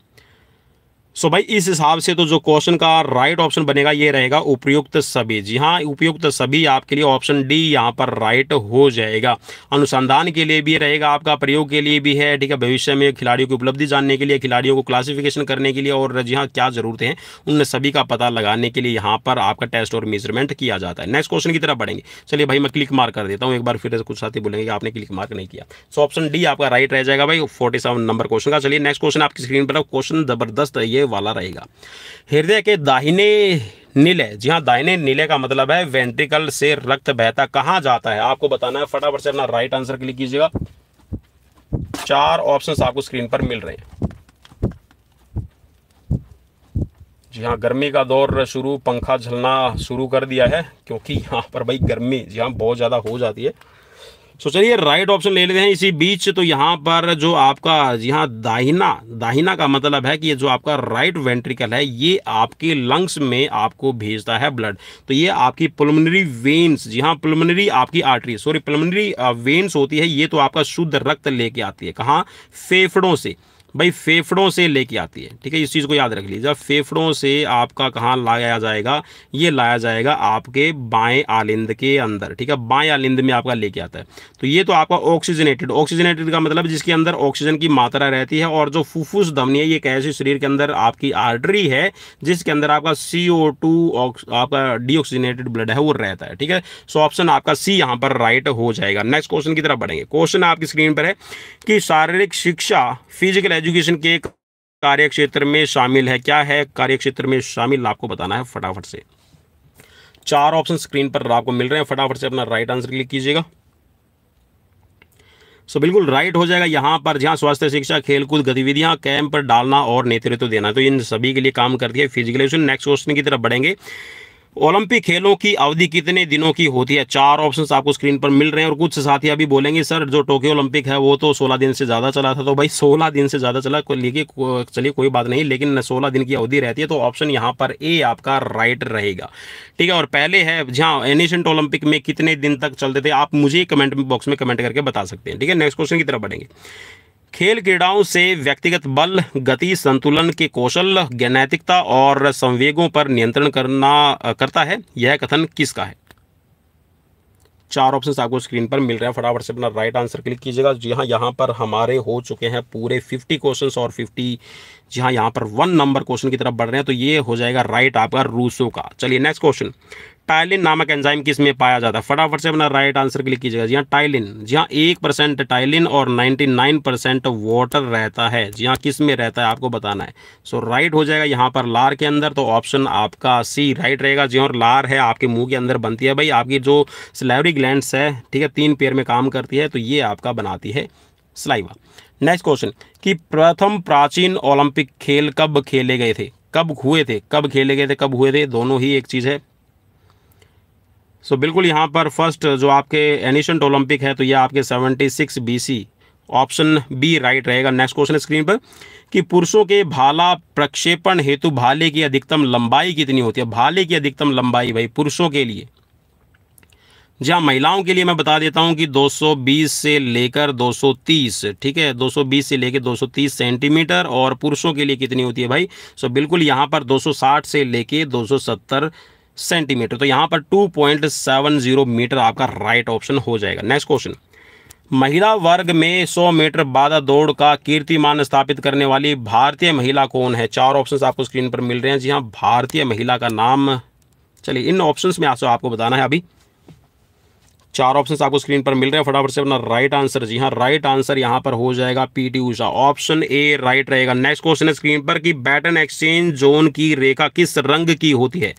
सो भाई इस हिसाब से तो जो क्वेश्चन का राइट ऑप्शन बनेगा ये रहेगा उपयुक्त सभी। जी हाँ उपयुक्त सभी आपके लिए ऑप्शन डी यहाँ पर राइट हो जाएगा। अनुसंधान के लिए भी रहेगा आपका, प्रयोग के लिए भी है, ठीक है, भविष्य में खिलाड़ियों की उपलब्धि जानने के लिए, खिलाड़ियों को क्लासिफिकेशन करने के लिए और जी हाँ क्या जरूरतें हैं उन सभी का पता लगाने के लिए यहाँ पर आपका टेस्ट और मेजरमेंट किया जाता है। नेक्स्ट क्वेश्चन की तरफ बढ़ेंगे। चलिए भाई मैं क्लिक मार्क कर देता हूँ, एक बार फिर कुछ साथी बोलेंगे कि आपने क्लिक मार्क नहीं किया। सो ऑप्शन डी आपका राइट रह जाएगा भाई 47 नंबर क्वेश्चन का। चलिए नेक्स्ट क्वेश्चन आपकी स्क्रीन पर, क्वेश्चन जबरदस्त ये वाला रहेगा। हृदय के दाहिने निलय, जी हाँ दाहिने निलय का मतलब है वेंट्रिकल से रक्त बहता कहां जाता है, आपको बताना है। फटाफट से अपना राइट आंसर क्लिक कीजिएगा। 4 ऑप्शंस आपको स्क्रीन पर मिल रहे हैं। जी हाँ गर्मी का दौर शुरू, पंखा झलना शुरू कर दिया है क्योंकि यहाँ पर भाई गर्मी जी हाँ बहुत ज़्यादा हो जाती है। सो चलिए राइट ऑप्शन ले लेते हैं इसी बीच। तो यहाँ पर जो आपका जी हाँ दाहिना का मतलब है कि ये जो आपका राइट वेंट्रिकल है ये आपके लंग्स में आपको भेजता है ब्लड। तो ये आपकी पल्मोनरी वेन्स, जी हाँ पल्मोनरी आपकी आर्टरी पल्मोनरी वेन्स होती है, ये तो आपका शुद्ध रक्त लेके आती है कहाँ, फेफड़ों से। भाई फेफड़ों से लेके आती है, ठीक है, इस चीज़ को याद रख लीजिए। फेफड़ों से आपका कहाँ लाया जाएगा, ये लाया जाएगा आपके बाएं आलिंद के अंदर, ठीक है, बाएं आलिंद में आपका लेके आता है। तो ये तो आपका ऑक्सीजनेटेड, ऑक्सीजनेटेड का मतलब जिसके अंदर ऑक्सीजन की मात्रा रहती है। और जो फुफ्फुस धमनी है, ये एक ऐसी शरीर के अंदर आपकी आर्टरी है जिसके अंदर आपका CO2 आपका डीऑक्सीजनेटेड ब्लड है वो रहता है, ठीक है। सो ऑप्शन आपका सी यहाँ पर राइट हो जाएगा। नेक्स्ट क्वेश्चन की तरफ बढ़ेंगे। क्वेश्चन आपकी स्क्रीन पर है कि शारीरिक शिक्षा फिजिकल एजुकेशन के कार्य क्षेत्र में शामिल है। क्या है कार्य क्षेत्र में शामिल, आपको बताना है फटाफट से। 4 ऑप्शन स्क्रीन पर आपको मिल रहे हैं, फटाफट से अपना राइट आंसर क्लिक कीजिएगा। सो बिल्कुल राइट हो जाएगा यहाँ पर, जहाँ स्वास्थ्य शिक्षा, खेलकूद गतिविधियां, कैंप पर डालना और नेतृत्व देना, तो इन सभी के लिए काम करती है फिजिकल एजुकेशन। नेक्स्ट क्वेश्चन की तरफ बढ़ेंगे। ओलंपिक खेलों की अवधि कितने दिनों की होती है। 4 ऑप्शंस आपको स्क्रीन पर मिल रहे हैं। और कुछ साथी अभी बोलेंगे सर जो टोक्यो ओलंपिक है वो तो 16 दिन से ज़्यादा चला था। तो भाई 16 दिन से ज़्यादा चला, चलिए कोई बात नहीं, लेकिन 16 दिन की अवधि रहती है। तो ऑप्शन यहाँ पर ए आपका राइट रहेगा, ठीक है। और पहले है जहाँ एशियन ओलंपिक में कितने दिन तक चलते थे, आप मुझे कमेंट बॉक्स में कमेंट करके बता सकते हैं, ठीक है। नेक्स्ट क्वेश्चन की तरफ बढ़ेंगे। खेल क्रीड़ाओं से व्यक्तिगत बल, गति, संतुलन के कौशल, नैतिकता और संवेगों पर नियंत्रण करता है। यह कथन किसका है। 4 ऑप्शंस आपको स्क्रीन पर मिल रहे हैं, फटाफट से अपना राइट आंसर क्लिक कीजिएगा। जी हाँ, यहाँ पर हमारे हो चुके हैं पूरे 50 क्वेश्चंस और 50, जी हाँ, यहाँ पर 1 नंबर क्वेश्चन की तरफ बढ़ रहे हैं। तो ये हो जाएगा राइट आपका रूसो का। चलिए नेक्स्ट क्वेश्चन। टाइलिन नामक एंजाइम किस में पाया जाता है। फटाफट से अपना राइट आंसर क्लिक कीजिएगा। जी हाँ, टाइलिन, जी हाँ, 1% टाइलिन और 99% वाटर रहता है। जी हाँ, किस में रहता है आपको बताना है। सो राइट हो जाएगा यहाँ पर लार के अंदर। तो ऑप्शन आपका सी राइट रहेगा। जी और लार है आपके मुंह के अंदर बनती है। भाई आपकी जो सलाइवरी ग्लैंड्स है, ठीक है, 3 पेयर में काम करती है, तो ये आपका बनाती है सलाइवा। नेक्स्ट क्वेश्चन कि प्रथम प्राचीन ओलंपिक खेल कब खेले गए थे, कब हुए थे, कब खेले गए थे, कब हुए थे, दोनों ही एक चीज़ है। सो बिल्कुल यहाँ पर फर्स्ट जो आपके एशियन ओलंपिक है तो ये आपके 76 BC, ऑप्शन बी राइट रहेगा। नेक्स्ट क्वेश्चन स्क्रीन पर कि पुरुषों के भाला प्रक्षेपण हेतु भाले की अधिकतम लंबाई कितनी होती है। भाले की अधिकतम लंबाई भाई पुरुषों के लिए, जहाँ महिलाओं के लिए मैं बता देता हूँ कि 220 से लेकर 230, ठीक है, 220 से लेकर 230 सेंटीमीटर। और पुरुषों के लिए कितनी होती है भाई। सो बिल्कुल यहाँ पर 260 से लेके 270 सेंटीमीटर। तो यहाँ पर 2.70 मीटर आपका राइट ऑप्शन हो जाएगा। Next question. महिला वर्ग में 100 मीटर बाधा दौड़ का कीर्तिमान स्थापित करने वाली भारतीय महिला कौन है। 4 ऑप्शंस आपको स्क्रीन पर मिल रहे हैं। जी हाँ, भारतीय महिला का नाम, चलिए इन ऑप्शंस में आपको बताना है। अभी 4 ऑप्शंस आपको स्क्रीन पर मिल रहे हैं, फटाफट से अपना राइट आंसर, जी हाँ, राइट आंसर यहाँ पर हो जाएगा PT Usha, option A right रहेगा। नेक्स्ट क्वेश्चन है स्क्रीन पर कि बैटन एक्सचेंज जोन की रेखा किस रंग की होती है।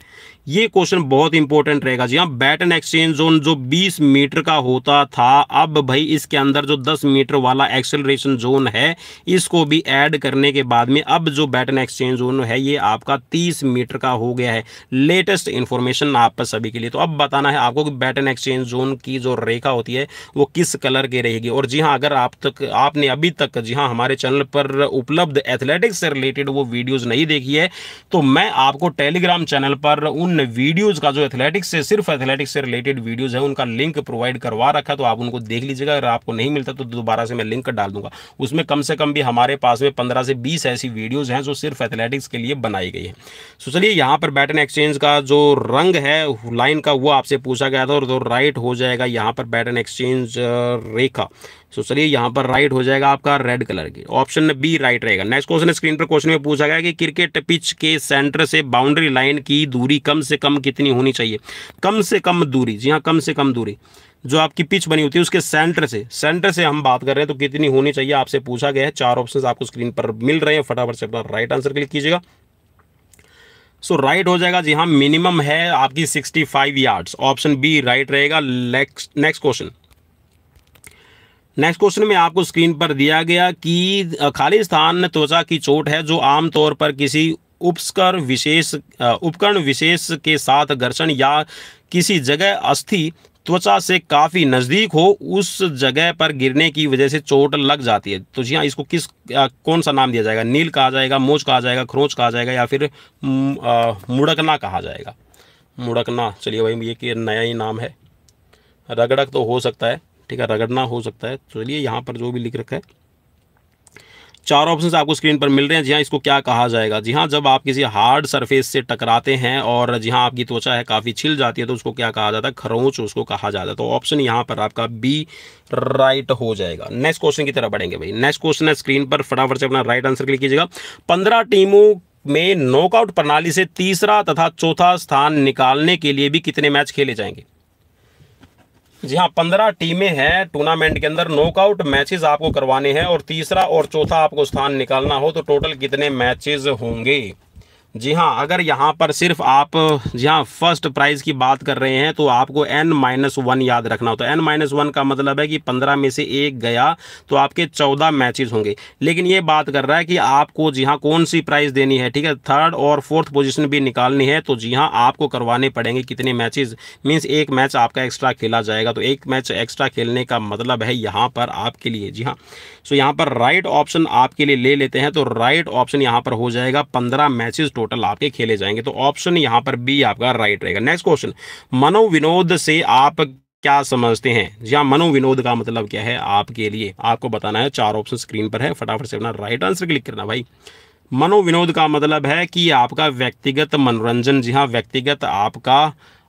ये क्वेश्चन बहुत इंपॉर्टेंट रहेगा। जी हाँ, बैटन एक्सचेंज जोन जो 20 मीटर का होता था, अब भाई इसके अंदर जो 10 मीटर वाला एक्सेलरेशन जोन है, इसको भी ऐड करने के बाद में अब जो बैटन एक्सचेंज जोन है ये आपका 30 मीटर का हो गया है। लेटेस्ट इंफॉर्मेशन आप पर सभी के लिए। तो अब बताना है आपको कि बैटन एक्सचेंज जोन की जो रेखा होती है वो किस कलर की रहेगी। और जी हाँ, अगर आपने अभी तक जी हाँ हमारे चैनल पर उपलब्ध एथलेटिक्स से रिलेटेड वो वीडियोज़ नहीं देखी है, तो मैं आपको टेलीग्राम चैनल पर उन वीडियोस का जो सिर्फ एथलेटिक्स से रिलेटेड वीडियोस है उनका लिंक प्रोवाइड करवा रखा, तो आप उनको देख लीजिएगा। अगर आपको नहीं मिलता तो दोबारा से मैं लिंक डाल दूंगा। उसमें कम से कम भी हमारे पास में 15 से 20 ऐसी वीडियोस हैं जो सिर्फ एथलेटिक्स के लिए बनाई गई है। तो चलिए यहाँ पर बैटन एक्सचेंज का जो रंग है लाइन का वो आपसे पूछा गया था, और तो राइट हो जाएगा यहाँ पर बैटन एक्सचेंज रेखा। तो चलिए यहाँ पर राइट हो जाएगा आपका रेड कलर की, ऑप्शन बी राइट रहेगा। नेक्स्ट क्वेश्चन स्क्रीन पर क्वेश्चन में पूछा गया कि क्रिकेट पिच के सेंटर से बाउंड्री लाइन की दूरी कम से कम कितनी होनी चाहिए। कम से कम दूरी, जी हाँ, कम से कम दूरी जो आपकी पिच बनी होती है उसके सेंटर से हम बात कर रहे हैं, तो कितनी होनी चाहिए आपसे पूछा गया है। 4 ऑप्शन आपको स्क्रीन पर मिल रहे हैं, फटाफट से अपना राइट आंसर क्लिक कीजिएगा। सो राइट हो जाएगा, जी हाँ, मिनिमम है आपकी 65 यार्ड्स, ऑप्शन बी राइट रहेगा। नेक्स्ट क्वेश्चन में आपको स्क्रीन पर दिया गया कि खाली स्थान त्वचा की चोट है जो आमतौर पर किसी उपकरण विशेष के साथ घर्षण या किसी जगह अस्थि त्वचा से काफ़ी नज़दीक हो उस जगह पर गिरने की वजह से चोट लग जाती है। तो जी हाँ, इसको कौन सा नाम दिया जाएगा। नील कहा जाएगा, मोच कहा जाएगा, खरोंच कहा जाएगा, या फिर मुड़कना कहा जाएगा। मुड़कना, चलिए भाई ये कि नया ही नाम है। रगड़क तो हो सकता है, ठीक है, रगड़ना हो सकता है। चलिए यहाँ पर जो भी लिख रखा है चार ऑप्शन आपको स्क्रीन पर मिल रहे हैं। जी हाँ, इसको क्या कहा जाएगा? जी हाँ, जब आप किसी हार्ड सरफेस से टकराते हैं और जी हाँ आपकी त्वचा है काफ़ी छिल जाती है तो उसको क्या कहा जाता है? खरोंच उसको कहा जाता है। तो ऑप्शन यहाँ पर आपका बी राइट हो जाएगा। नेक्स्ट क्वेश्चन की तरफ बढ़ेंगे भाई। नेक्स्ट क्वेश्चन है स्क्रीन पर, फटाफट से अपना राइट आंसर क्लिक कीजिएगा। 15 टीमों में नॉकआउट प्रणाली से तीसरा तथा चौथा स्थान निकालने के लिए भी कितने मैच खेले जाएंगे? जी हाँ, 15 टीमें हैं टूर्नामेंट के अंदर, नॉकआउट मैचेस आपको करवाने हैं और तीसरा और चौथा आपको स्थान निकालना हो तो टोटल कितने मैचेस होंगे? जी हाँ, अगर यहाँ पर सिर्फ आप जी हाँ फर्स्ट प्राइज की बात कर रहे हैं तो आपको n-1 याद रखना हो। तो n-1 का मतलब है कि 15 में से एक गया तो आपके 14 मैचेस होंगे। लेकिन ये बात कर रहा है कि आपको जी हाँ कौन सी प्राइज देनी है, ठीक है, थर्ड और फोर्थ पोजीशन भी निकालनी है। तो जी हाँ आपको करवाने पड़ेंगे कितने मैचेस, मीन्स एक मैच आपका एक्स्ट्रा खेला जाएगा। तो एक मैच एक्स्ट्रा खेलने का मतलब है यहाँ पर आपके लिए, जी हाँ, सो यहाँ पर राइट ऑप्शन आपके लिए ले लेते हैं। तो राइट ऑप्शन यहाँ पर हो जाएगा 15 मैचेस टोटल आपके खेले जाएंगे। तो ऑप्शन यहाँ पर बी आपका राइट रहेगा। नेक्स्ट क्वेश्चन, मनोविनोद से आप क्या समझते हैं? जी हाँ, मनोविनोद का मतलब क्या है आपके लिए आपको बताना है। चार ऑप्शन स्क्रीन पर है, फटाफट से अपना राइट आंसर क्लिक करना भाई। मनोविनोद का मतलब है कि आपका व्यक्तिगत मनोरंजन, जी हाँ, व्यक्तिगत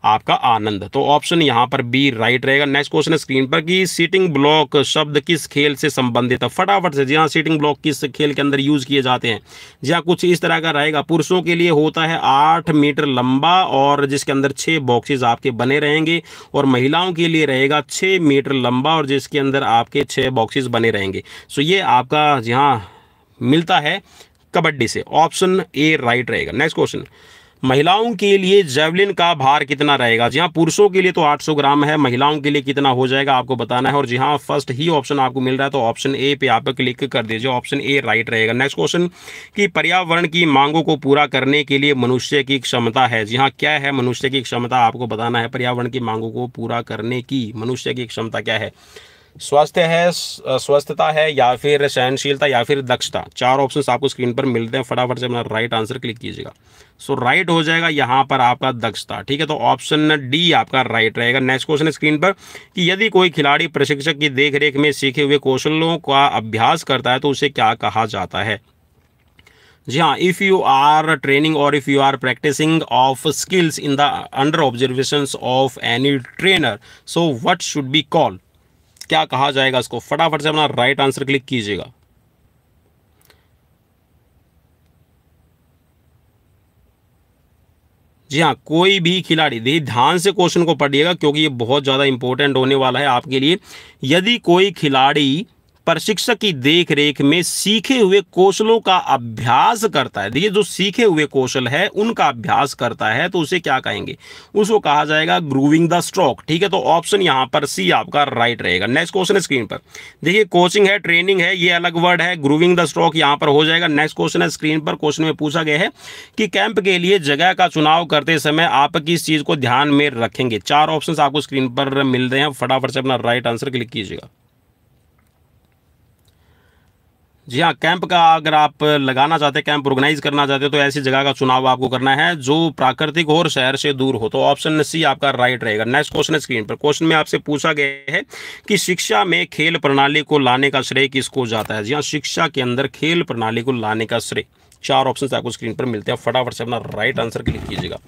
आपका आनंद। तो ऑप्शन यहाँ पर बी राइट रहेगा। नेक्स्ट क्वेश्चन है स्क्रीन पर कि सीटिंग ब्लॉक शब्द किस खेल से संबंधित है? फटाफट से, जी हाँ, सीटिंग ब्लॉक किस खेल के अंदर यूज किए जाते हैं? जी हाँ, कुछ इस तरह का रहेगा। पुरुषों के लिए होता है 8 मीटर लंबा और जिसके अंदर 6 बॉक्सेस आपके बने रहेंगे, और महिलाओं के लिए रहेगा 6 मीटर लंबा और जिसके अंदर आपके 6 बॉक्सेस बने रहेंगे। सो ये आपका जी हाँ मिलता है कबड्डी से। ऑप्शन ए राइट रहेगा। नेक्स्ट क्वेश्चन, महिलाओं के लिए जेवलिन का भार कितना रहेगा? जी हाँ, पुरुषों के लिए तो 800 ग्राम है, महिलाओं के लिए कितना हो जाएगा आपको बताना है। और जी हाँ, फर्स्ट ही ऑप्शन आपको मिल रहा है तो ऑप्शन ए पे आप क्लिक कर दीजिए, ऑप्शन ए राइट रहेगा। नेक्स्ट क्वेश्चन कि पर्यावरण की मांगों को पूरा करने के लिए मनुष्य की क्षमता है। जी हाँ, क्या है मनुष्य की क्षमता आपको बताना है। पर्यावरण की मांगों को पूरा करने की मनुष्य की क्षमता क्या है? स्वास्थ्य है, स्वस्थता है, या फिर सहनशीलता, या फिर दक्षता। चार ऑप्शंस आपको स्क्रीन पर मिलते हैं, फटाफट से अपना राइट आंसर क्लिक कीजिएगा। सो राइट हो जाएगा यहाँ पर आपका दक्षता, ठीक है। तो ऑप्शन डी आपका राइट रहेगा। नेक्स्ट क्वेश्चन है स्क्रीन पर कि यदि कोई खिलाड़ी प्रशिक्षक की देखरेख में सीखे हुए कौशलों का अभ्यास करता है तो उसे क्या कहा जाता है? जी हाँ, इफ़ यू आर ट्रेनिंग और if you are practising of skills in the under observations of any trainer, so what should be called? क्या कहा जाएगा इसको? फटाफट से अपना राइट आंसर क्लिक कीजिएगा। जी हाँ, कोई भी खिलाड़ी, देखिए ध्यान से क्वेश्चन को पढ़िएगा क्योंकि ये बहुत ज़्यादा इंपॉर्टेंट होने वाला है आपके लिए। यदि कोई खिलाड़ी प्रशिक्षक की देखरेख में सीखे हुए कौशलों का अभ्यास करता है, देखिए जो सीखे हुए कौशल है उनका अभ्यास करता है तो उसे क्या कहेंगे? उसको कहा जाएगा ग्रूविंग द स्ट्रोक, ठीक है। तो ऑप्शन यहाँ पर सी आपका राइट रहेगा। नेक्स्ट क्वेश्चन है स्क्रीन पर, देखिए कोचिंग है, ट्रेनिंग है, ये अलग वर्ड है, ग्रूविंग द स्ट्रोक यहाँ पर हो जाएगा। नेक्स्ट क्वेश्चन है स्क्रीन पर, क्वेश्चन में पूछा गया है कि कैंप के लिए जगह का चुनाव करते समय आप किस चीज को ध्यान में रखेंगे? चार ऑप्शन आपको स्क्रीन पर मिल रहे हैं, फटाफट से अपना राइट आंसर क्लिक कीजिएगा। जी हाँ, कैंप का अगर आप लगाना चाहते हैं, कैंप ऑर्गेनाइज करना चाहते हैं तो ऐसी जगह का चुनाव आपको करना है जो प्राकृतिक हो और शहर से दूर हो। तो ऑप्शन सी आपका राइट रहेगा। नेक्स्ट क्वेश्चन है स्क्रीन पर, क्वेश्चन में आपसे पूछा गया है कि शिक्षा में खेल प्रणाली को लाने का श्रेय किसको जाता है? जी हाँ, शिक्षा के अंदर खेल प्रणाली को लाने का श्रेय। चार ऑप्शन आपको स्क्रीन पर मिलते हैं, फटाफट से अपना राइट आंसर क्लिक कीजिएगा।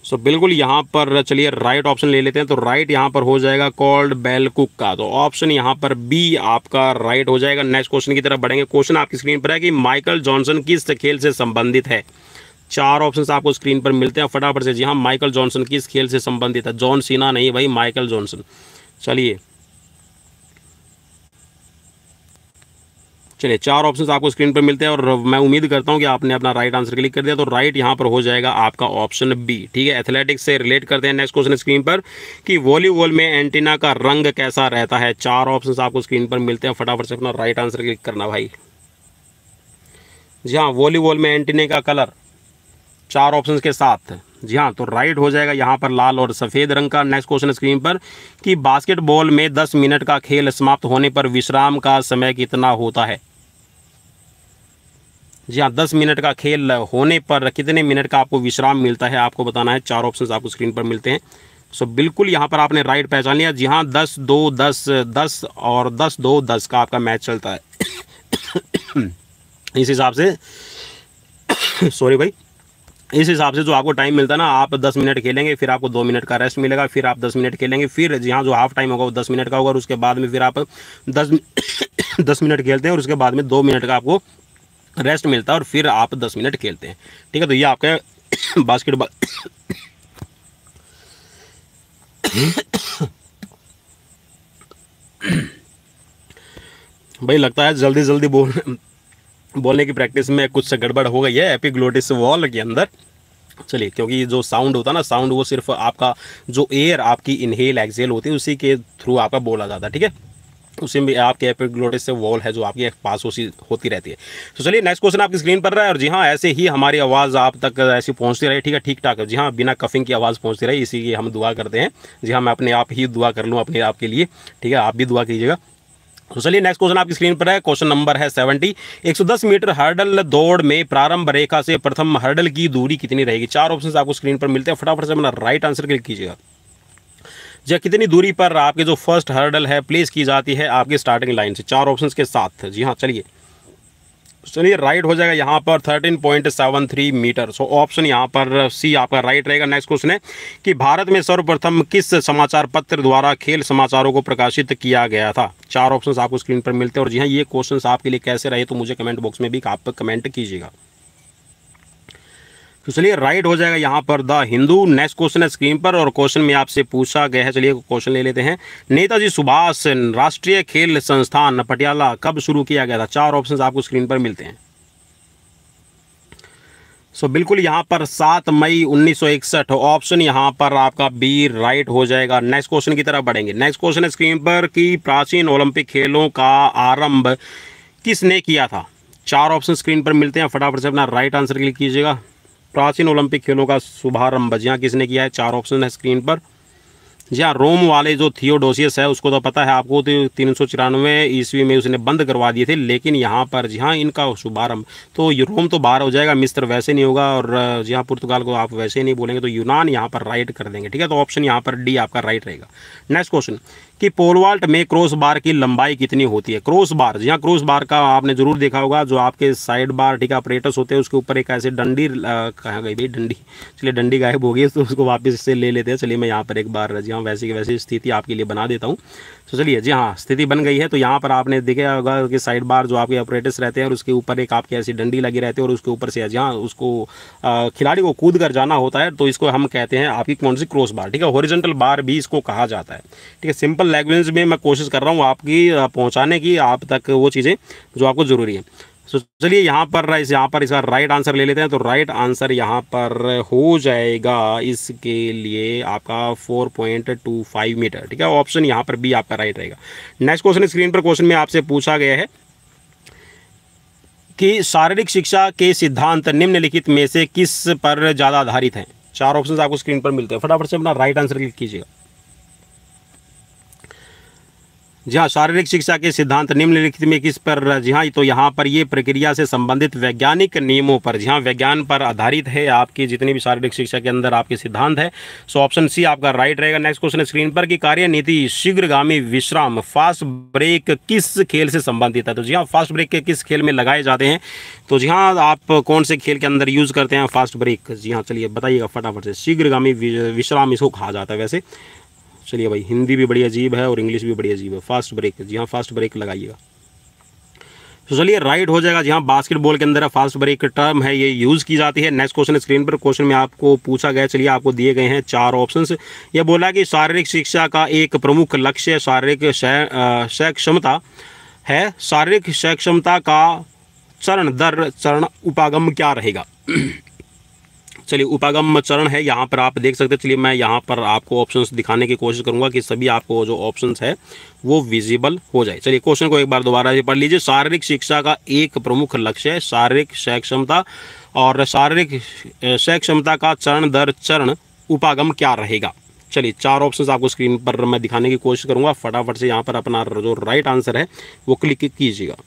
सो बिल्कुल यहाँ पर चलिए राइट ऑप्शन ले लेते हैं। तो राइट यहाँ पर हो जाएगा कॉल्ड बेल कुक का। तो ऑप्शन यहाँ पर बी आपका राइट हो जाएगा। नेक्स्ट क्वेश्चन की तरफ बढ़ेंगे। क्वेश्चन आपकी स्क्रीन पर है कि माइकल जॉनसन किस खेल से संबंधित है? चार ऑप्शन आपको स्क्रीन पर मिलते हैं, फटाफट से। जी हाँ, माइकल जॉनसन किस खेल से संबंधित है? जॉन सीना नहीं भाई, माइकल जॉनसन। चलिए चार ऑप्शंस आपको स्क्रीन पर मिलते हैं और मैं उम्मीद करता हूं कि आपने अपना राइट आंसर क्लिक कर दिया। तो राइट यहां पर हो जाएगा आपका ऑप्शन बी, ठीक है। एथलेटिक्स से रिलेट करते हैं। नेक्स्ट क्वेश्चन स्क्रीन पर कि वॉलीबॉल में एंटीना का रंग कैसा रहता है? चार ऑप्शंस आपको स्क्रीन पर मिलते हैं, फटाफट से अपना राइट आंसर क्लिक करना भाई। जी हाँ, वॉलीबॉल में एंटीने का कलर चार ऑप्शंस के साथ, जी हाँ, तो राइट हो जाएगा यहाँ पर लाल और सफ़ेद रंग का। नेक्स्ट क्वेश्चन स्क्रीन पर कि बास्केटबॉल में 10 मिनट का खेल समाप्त होने पर विश्राम का समय कितना होता है? जी हाँ, 10 मिनट का खेल होने पर कितने मिनट का आपको विश्राम मिलता है आपको बताना है। चार ऑप्शंस आपको स्क्रीन पर मिलते हैं, सो बिल्कुल यहाँ पर आपने राइट पहचान लिया। जी हाँ, 10-2-10-10 और 10-2-10 का आपका मैच चलता है। इस हिसाब से सॉरी भाई, इस हिसाब से जो आपको टाइम मिलता है ना, आप 10 मिनट खेलेंगे, फिर आपको 2 मिनट का रेस्ट मिलेगा, फिर आप 10 मिनट खेलेंगे, फिर जहाँ जो हाफ टाइम होगा वो 10 मिनट का होगा, और उसके बाद में फिर आप 10 10 मिनट खेलते हैं और उसके बाद में 2 मिनट का आपको रेस्ट मिलता है और फिर आप 10 मिनट खेलते हैं। ठीक है, तो ये आपका बास्केटबॉल भाई लगता है जल्दी जल्दी बोलने की प्रैक्टिस में कुछ गड़बड़ हो गई है एपिग्लोटिस वॉल के अंदर। चलिए, क्योंकि जो साउंड होता है ना, साउंड वो सिर्फ आपका जो एयर आपकी इनहेल एक्सेल होती है उसी के थ्रू आपका बोला जाता है। ठीक है, उसी में आपके एपिग्लोटिस से वॉल है जो आपके पास होती रहती है। तो चलिए, नेक्स्ट क्वेश्चन आपकी स्क्रीन पर रहा है, और जी हाँ, ऐसे ही हमारी आवाज़ आप तक ऐसी पहुंचती रहे। ठीक है, ठीक ठाक है। जी हाँ, बिना कफिंग की आवाज़ पहुंचती रहे, इसी की हम दुआ करते हैं। जी हाँ, मैं अपने आप ही दुआ कर लूँ अपने आप के लिए। ठीक है, आप भी दुआ कीजिएगा। तो चलिए, नेक्स्ट क्वेश्चन आपकी स्क्रीन पर है। क्वेश्चन नंबर है 70। 110 मीटर हर्डल दौड़ में प्रारंभ रेखा से प्रथम हर्डल की दूरी कितनी रहेगी? 4 ऑप्शंस आपको स्क्रीन पर मिलते हैं, फटाफट से अपना राइट आंसर क्लिक कीजिएगा। जी, कितनी दूरी पर आपके जो फर्स्ट हर्डल है प्लेस की जाती है आपकी स्टार्टिंग लाइन से, 4 ऑप्शंस के साथ। जी हाँ, चलिए राइट हो जाएगा यहाँ पर 13.73 मीटर। सो ऑप्शन यहाँ पर सी आपका राइट रहेगा। नेक्स्ट क्वेश्चन है कि भारत में सर्वप्रथम किस समाचार पत्र द्वारा खेल समाचारों को प्रकाशित किया गया था? 4 ऑप्शंस आपको स्क्रीन पर मिलते हैं, और जी हाँ, ये क्वेश्चंस आपके लिए कैसे रहे तो मुझे कमेंट बॉक्स में भी आप कमेंट कीजिएगा। तो चलिए राइट हो जाएगा यहाँ पर द हिंदू। नेक्स्ट क्वेश्चन है स्क्रीन पर, और क्वेश्चन में आपसे पूछा गया है, चलिए क्वेश्चन ले लेते हैं। नेताजी सुभाष राष्ट्रीय खेल संस्थान पटियाला कब शुरू किया गया था? 4 ऑप्शंस आपको स्क्रीन पर मिलते हैं। सो बिल्कुल यहाँ पर 7 मई 1961 ऑप्शन यहाँ पर आपका बी राइट हो जाएगा। नेक्स्ट क्वेश्चन की तरफ बढ़ेंगे। नेक्स्ट क्वेश्चन है स्क्रीन पर कि प्राचीन ओलंपिक खेलों का आरंभ किसने किया था? 4 ऑप्शन स्क्रीन पर मिलते हैं, फटाफट से अपना राइट आंसर क्लिक कीजिएगा। प्राचीन ओलंपिक खेलों का शुभारंभ जी हाँ किसने किया है? 4 ऑप्शन है स्क्रीन पर। जी हाँ, रोम वाले जो थियोडोसियस है उसको तो पता है आपको, तो 394 ईस्वी में उसने बंद करवा दिए थे, लेकिन यहाँ पर जी हाँ इनका शुभारंभ तो रोम तो बाहर हो जाएगा, मिस्र वैसे नहीं होगा, और जी हाँ पुर्तगाल को आप वैसे नहीं बोलेंगे, तो यूनान यहाँ पर राइट कर देंगे। ठीक है, तो ऑप्शन यहाँ पर डी आपका राइट रहेगा। नेक्स्ट क्वेश्चन कि पोल वॉल्ट में क्रॉस बार की लंबाई कितनी होती है? क्रॉस बार, जी हाँ, क्रॉस बार का आपने जरूर देखा होगा, जो आपके साइड बार ठीक है अपरेटस होते हैं, उसके ऊपर एक ऐसे डंडी कहाँ गई भाई डंडी, चलिए डंडी गायब हो गई तो उसको वापस से ले लेते हैं। चलिए मैं यहाँ पर एक बार जी हाँ वैसे की वैसी स्थिति आपके लिए बना देता हूँ। तो चलिए जी हाँ, स्थिति बन गई है। तो यहाँ पर आपने देखा होगा कि साइड बार जो आपके ऑपरेटर्स रहते हैं और उसके ऊपर एक आपकी ऐसी डंडी लगी रहती है, और उसके ऊपर से जहाँ उसको खिलाड़ी को कूद कर जाना होता है, तो इसको हम कहते हैं आपकी कौन सी क्रॉस बार। ठीक है, हॉरिजॉन्टल बार भी इसको कहा जाता है। ठीक है, सिंपल लैंग्वेज में मैं कोशिश कर रहा हूँ आपकी पहुँचाने की आप तक वो चीज़ें जो आपको ज़रूरी है। तो चलिए यहाँ पर इसका राइट आंसर ले लेते हैं। तो राइट आंसर यहाँ पर हो जाएगा इसके लिए आपका 4.25 मीटर। ठीक है, ऑप्शन यहाँ पर बी आपका राइट रहेगा। नेक्स्ट क्वेश्चन स्क्रीन पर, क्वेश्चन में आपसे पूछा गया है कि शारीरिक शिक्षा के सिद्धांत निम्नलिखित में से किस पर ज़्यादा आधारित हैं? 4 ऑप्शन आपको स्क्रीन पर मिलते हैं, फटाफट से अपना राइट आंसर क्लिक कीजिएगा। जी हाँ, शारीरिक शिक्षा के सिद्धांत निम्नलिखित में किस पर? जी हाँ, तो यहाँ पर ये प्रक्रिया से संबंधित वैज्ञानिक नियमों पर, जी हाँ विज्ञान पर आधारित है आपकी जितनी भी शारीरिक शिक्षा के अंदर आपके सिद्धांत है। सो ऑप्शन सी आपका राइट रहेगा। नेक्स्ट क्वेश्चन स्क्रीन पर कि कार्यनीति शीघ्रगामी विश्राम फास्ट ब्रेक किस खेल से संबंधित है? तो जी हाँ, फास्ट ब्रेक के किस खेल में लगाए जाते हैं? तो जी हाँ, आप कौन से खेल के अंदर यूज़ करते हैं फास्ट ब्रेक? जी हाँ, चलिए बताइएगा फटाफट से। शीघ्रगामी विश्राम इसको कहा जाता है वैसे। चलिए भाई, हिंदी भी बड़ी अजीब है और इंग्लिश भी बड़ी अजीब है। फास्ट ब्रेक, जी हाँ फास्ट ब्रेक लगाइएगा। तो चलिए राइट हो जाएगा। जी हाँ, बास्केटबॉल के अंदर फास्ट ब्रेक टर्म है, ये यूज़ की जाती है। नेक्स्ट क्वेश्चन स्क्रीन पर, क्वेश्चन में आपको पूछा गया, चलिए आपको दिए गए हैं 4 ऑप्शंस। ये बोला कि शारीरिक शिक्षा का एक प्रमुख लक्ष्य शारीरिक सक्षमता है। शारीरिक सक्षमता का चरण दर चरण उपागम क्या रहेगा? चलिए उपागम चरण है यहाँ पर आप देख सकते हैं। चलिए मैं यहाँ पर आपको ऑप्शंस दिखाने की कोशिश करूँगा कि सभी आपको जो ऑप्शंस है वो विजिबल हो जाए। चलिए क्वेश्चन को एक बार दोबारा से पढ़ लीजिए। शारीरिक शिक्षा का एक प्रमुख लक्ष्य है शारीरिक सक्षमता, और शारीरिक सक्षमता का चरण दर चरण उपागम क्या रहेगा? चलिए 4 ऑप्शंस आपको स्क्रीन पर मैं दिखाने की कोशिश करूँगा, फटाफट से यहाँ पर अपना जो राइट आंसर है वो क्लिक कीजिएगा।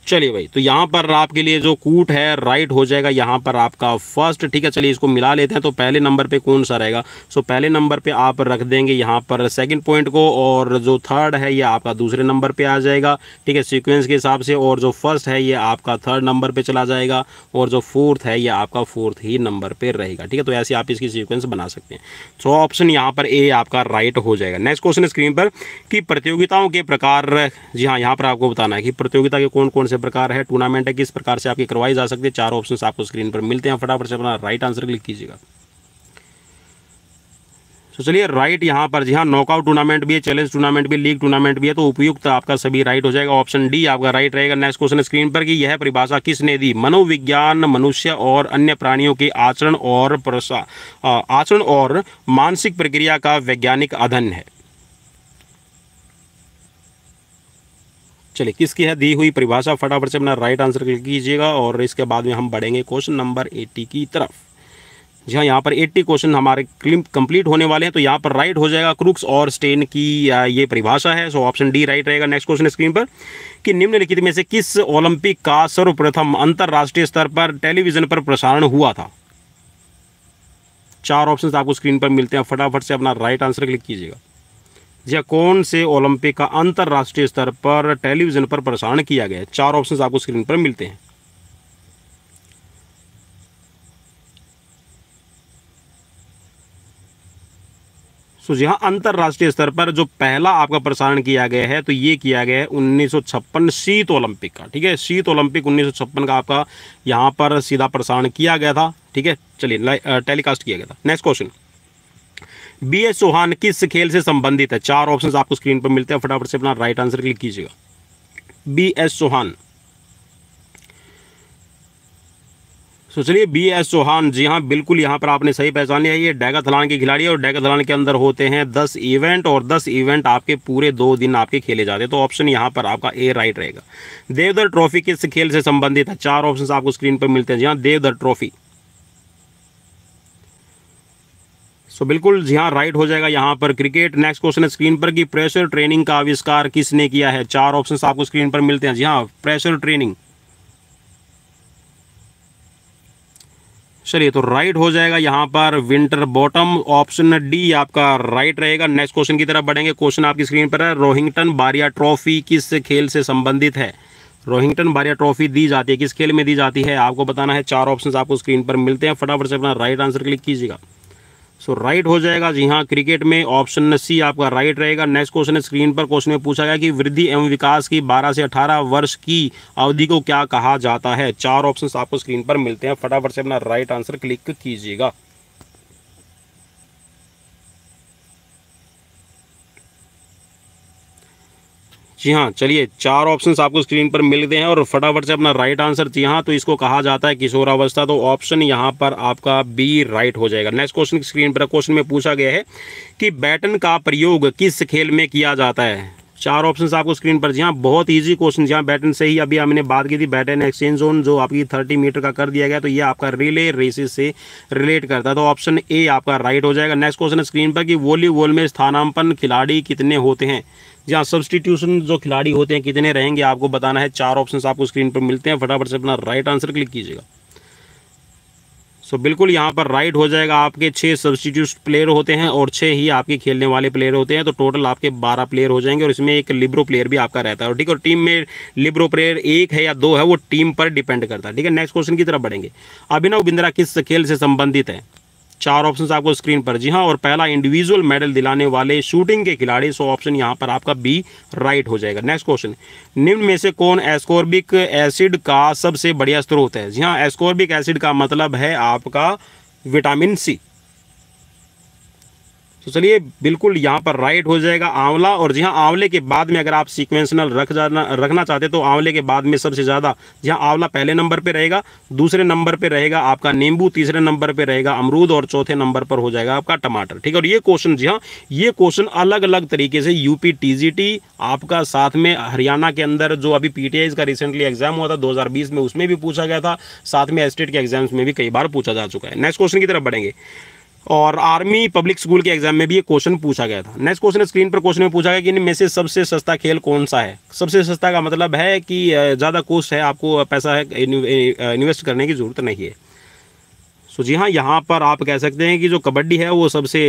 चलिए भाई, तो यहाँ पर आपके लिए जो कूट है राइट हो जाएगा यहाँ पर आपका फर्स्ट। ठीक है, चलिए इसको मिला लेते हैं। तो पहले नंबर पे कौन सा रहेगा? सो पहले नंबर पे आप रख देंगे यहाँ पर सेकंड पॉइंट को, और जो थर्ड है ये आपका दूसरे नंबर पे आ जाएगा। ठीक है, सीक्वेंस के हिसाब से। और जो फर्स्ट है ये आपका थर्ड नंबर पे चला जाएगा, और जो फोर्थ है ये आपका फोर्थ ही नंबर पे रहेगा। ठीक है, तो ऐसे आप इसकी सीक्वेंस बना सकते हैं। सो ऑप्शन यहाँ पर ए आपका राइट हो जाएगा। नेक्स्ट क्वेश्चन स्क्रीन पर कि प्रतियोगिताओं के प्रकार, जी हाँ, यहाँ पर आपको बताना है कि प्रतियोगिता के कौन कौन से प्रकार है, टूर्नामेंट है किस प्रकार से आपकी करवाई जा सकती है। चार ऑप्शंस आपको स्क्रीन पर मिलते हैं, फटाफट से अपना राइट आंसर क्लिक कीजिएगा। तो चलिए राइट यहाँ पर, जी हाँ, नॉकआउट टूर्नामेंट भी है, चैलेंज टूर्नामेंट भी, लीग टूर्नामेंट भी है। तो उपयुक्त आपका सभी राइट हो जाएगा। ऑप्शन डी आपका राइट रहेगा। नेक्स्ट क्वेश्चन स्क्रीन पर कि यह परिभाषा किसने दी? मनोविज्ञान मनुष्य और अन्य प्राणियों के आचरण और मानसिक प्रक्रिया का वैज्ञानिक अध्ययन है। चलिए किसकी है दी हुई परिभाषा? फटाफट से अपना राइट आंसर क्लिक कीजिएगा, और इसके बाद में हम बढ़ेंगे क्वेश्चन नंबर 80 की तरफ। जी हाँ, यहाँ पर 80 क्वेश्चन हमारे कंप्लीट होने वाले हैं। तो यहाँ पर राइट हो जाएगा, क्रूक्स और स्टेन की ये परिभाषा है। सो ऑप्शन डी राइट रहेगा। नेक्स्ट क्वेश्चन स्क्रीन पर कि निम्नलिखित में से किस ओलंपिक का सर्वप्रथम अंतर्राष्ट्रीय स्तर पर टेलीविजन पर प्रसारण हुआ था? चार ऑप्शन आपको स्क्रीन पर मिलते हैं, फटाफट से अपना राइट आंसर क्लिक कीजिएगा। जी, कौन से ओलंपिक का अंतर्राष्ट्रीय स्तर पर टेलीविजन पर प्रसारण किया गया है? चार ऑप्शंस आपको स्क्रीन पर मिलते हैं। सो जी हाँ, अंतर्राष्ट्रीय स्तर पर जो पहला आपका प्रसारण किया गया है तो ये किया गया है 1956 शीत ओलंपिक का। ठीक है, शीत ओलंपिक 1956 का आपका यहाँ पर सीधा प्रसारण किया गया था। ठीक है, चलिए टेलीकास्ट किया गया था। Next question, B S Chauhan किस खेल से संबंधित है? चार ऑप्शंस आपको स्क्रीन पर मिलते हैं, फटाफट से अपना राइट आंसर क्लिक कीजिएगा। B S Chauhan. तो चलिए बी एस चौहान, जी हाँ बिल्कुल यहाँ पर आपने सही पहचान लिया। ये डेकाथलॉन के खिलाड़ी है, और डेकाथलॉन के अंदर होते हैं 10 इवेंट, और 10 इवेंट आपके पूरे 2 दिन आपके खेले जाते हैं। तो ऑप्शन यहाँ पर आपका ए राइट रहेगा। देवधर ट्रॉफी किस खेल से संबंधित है? चार ऑप्शन आपको स्क्रीन पर मिलते हैं। जी हाँ, देवधर ट्रॉफी। सो बिल्कुल जी हाँ राइट हो जाएगा यहाँ पर क्रिकेट। नेक्स्ट क्वेश्चन स्क्रीन पर कि प्रेशर ट्रेनिंग का आविष्कार किसने किया है? चार ऑप्शंस आपको स्क्रीन पर मिलते हैं। जी हाँ, प्रेशर ट्रेनिंग। चलिए तो राइट हो जाएगा यहाँ पर विंटर बॉटम। ऑप्शन डी आपका राइट रहेगा। नेक्स्ट क्वेश्चन की तरफ बढ़ेंगे। क्वेश्चन आपकी स्क्रीन पर है, रोहिंग्टन बारिया ट्रॉफी किस खेल से संबंधित है? रोहिंग्टन बारिया ट्रॉफी दी जाती है, किस खेल में दी जाती है आपको बताना है। चार ऑप्शंस आपको स्क्रीन पर मिलते हैं, फटाफट से अपना राइट आंसर क्लिक कीजिएगा। सो राइट हो जाएगा जी हाँ क्रिकेट में। ऑप्शन सी आपका राइट रहेगा। नेक्स्ट क्वेश्चन स्क्रीन पर क्वेश्चन में पूछा गया कि वृद्धि एवं विकास की 12 से 18 वर्ष की अवधि को क्या कहा जाता है? चार ऑप्शंस आपको स्क्रीन पर मिलते हैं, फटाफट से अपना राइट आंसर क्लिक कीजिएगा। जी हाँ, चलिए चार ऑप्शंस आपको स्क्रीन पर मिल गए हैं, और फटाफट से अपना राइट आंसर। जी हाँ, तो इसको कहा जाता है किशोरावस्था। तो ऑप्शन यहाँ पर आपका बी राइट हो जाएगा। नेक्स्ट क्वेश्चन स्क्रीन पर क्वेश्चन में पूछा गया है कि बैटन का प्रयोग किस खेल में किया जाता है? चार ऑप्शंस आपको स्क्रीन पर। जी हाँ, बहुत इजी क्वेश्चन। जी हाँ, बैटन से ही अभी हमने बात की थी। बैटन एक्सचेंज जोन जो आपकी 30 मीटर का कर दिया गया, तो ये आपका रिले रेसेस से रिलेट करता है। तो ऑप्शन ए आपका राइट हो जाएगा। नेक्स्ट क्वेश्चन स्क्रीन पर कि वॉलीबॉल में स्थानापन्न खिलाड़ी कितने होते हैं? जहाँ सब्सटीट्यूशन जो खिलाड़ी होते हैं कितने रहेंगे आपको बताना है। चार ऑप्शंस आपको स्क्रीन पर मिलते हैं, फटाफट से अपना राइट आंसर क्लिक कीजिएगा। सो बिल्कुल यहाँ पर राइट हो जाएगा। आपके 6 सब्सटीट्यूट प्लेयर होते हैं और 6 ही आपके खेलने वाले प्लेयर होते हैं। तो टोटल आपके 12 प्लेयर हो जाएंगे, और इसमें एक लिब्रो प्लेयर भी आपका रहता है। और ठीक है, और टीम में लिब्रो प्लेयर 1 है या 2 है वो टीम पर डिपेंड करता है। ठीक है, नेक्स्ट क्वेश्चन की तरफ बढ़ेंगे। अभिनव बिंद्रा किस खेल से संबंधित है? चार ऑप्शंस आपको स्क्रीन पर। जी हाँ, और पहला इंडिविजुअल मेडल दिलाने वाले शूटिंग के खिलाड़ी। सो ऑप्शन यहाँ पर आपका बी राइट हो जाएगा। नेक्स्ट क्वेश्चन, निम्न में से कौन एस्कॉर्बिक एसिड का सबसे बढ़िया स्रोत है? जी हाँ, एस्कॉर्बिक एसिड का मतलब है आपका विटामिन सी। तो चलिए बिल्कुल यहाँ पर राइट हो जाएगा आंवला। और जी हाँ, आंवले के बाद में अगर आप सीक्वेंशनल रखना चाहते तो आंवले के बाद में सबसे ज़्यादा जी हाँ आंवला पहले नंबर पे रहेगा, दूसरे नंबर पे रहेगा आपका नींबू, तीसरे नंबर पे रहेगा अमरूद, और चौथे नंबर पर हो जाएगा आपका टमाटर। ठीक है, और ये क्वेश्चन जी हाँ ये क्वेश्चन अलग अलग तरीके से यूपी टीजीटी आपका, साथ में हरियाणा के अंदर जो अभी पीटीआई का रिसेंटली एग्जाम हुआ था 2020 में, उसमें भी पूछा गया था, साथ में स्टेट के एग्जाम्स में भी कई बार पूछा जा चुका है। नेक्स्ट क्वेश्चन की तरफ बढ़ेंगे। और आर्मी पब्लिक स्कूल के एग्जाम में भी ये क्वेश्चन पूछा गया था। नेक्स्ट क्वेश्चन स्क्रीन पर क्वेश्चन में पूछा गया कि इनमें से सबसे सस्ता खेल कौन सा है। सबसे सस्ता का मतलब है कि ज़्यादा कॉस्ट है, आपको पैसा है इन्वेस्ट करने की ज़रूरत नहीं है। तो जी हाँ, यहाँ पर आप कह सकते हैं कि जो कबड्डी है वो सबसे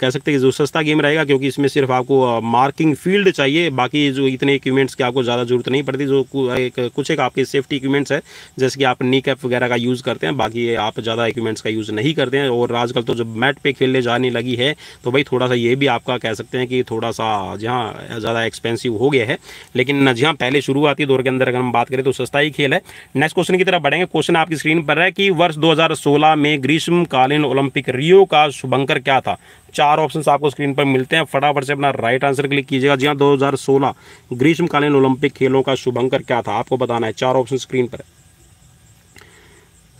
कह सकते हैं कि जो सस्ता गेम रहेगा, क्योंकि इसमें सिर्फ आपको मार्किंग फील्ड चाहिए, बाकी जो इतने इक्विपमेंट्स की आपको ज़्यादा जरूरत नहीं पड़ती। जो कुछ एक आपके सेफ्टी इक्विपमेंट्स है, जैसे कि आप नी कैप वगैरह का यूज़ करते हैं, बाकी आप ज़्यादा इक्विपमेंट्स का यूज़ नहीं करते हैं। और आजकल तो जब मैट पे खेलने जाने लगी है तो भाई थोड़ा सा ये भी आपका कह सकते हैं कि थोड़ा सा जहाँ ज़्यादा एक्सपेंसिव हो गया है, लेकिन जहाँ पहले शुरुआती दौर के अंदर अगर हम बात करें तो सस्ता ही खेल है। नेक्स्ट क्वेश्चन की तरफ बढ़ेंगे। क्वेश्चन आपकी स्क्रीन पर है कि वर्ष 2016 में ग्रीष्मकालीन ओलंपिक रियो का शुभंकर क्या था। 4 ऑप्शंस आपको स्क्रीन पर मिलते हैं, फटाफट से अपना राइट आंसर क्लिक कीजिएगा। जी हाँ, 2016 ग्रीष्मकालीन ओलंपिक खेलों का शुभंकर क्या था, आपको बताना है। 4 ऑप्शन स्क्रीन पर है।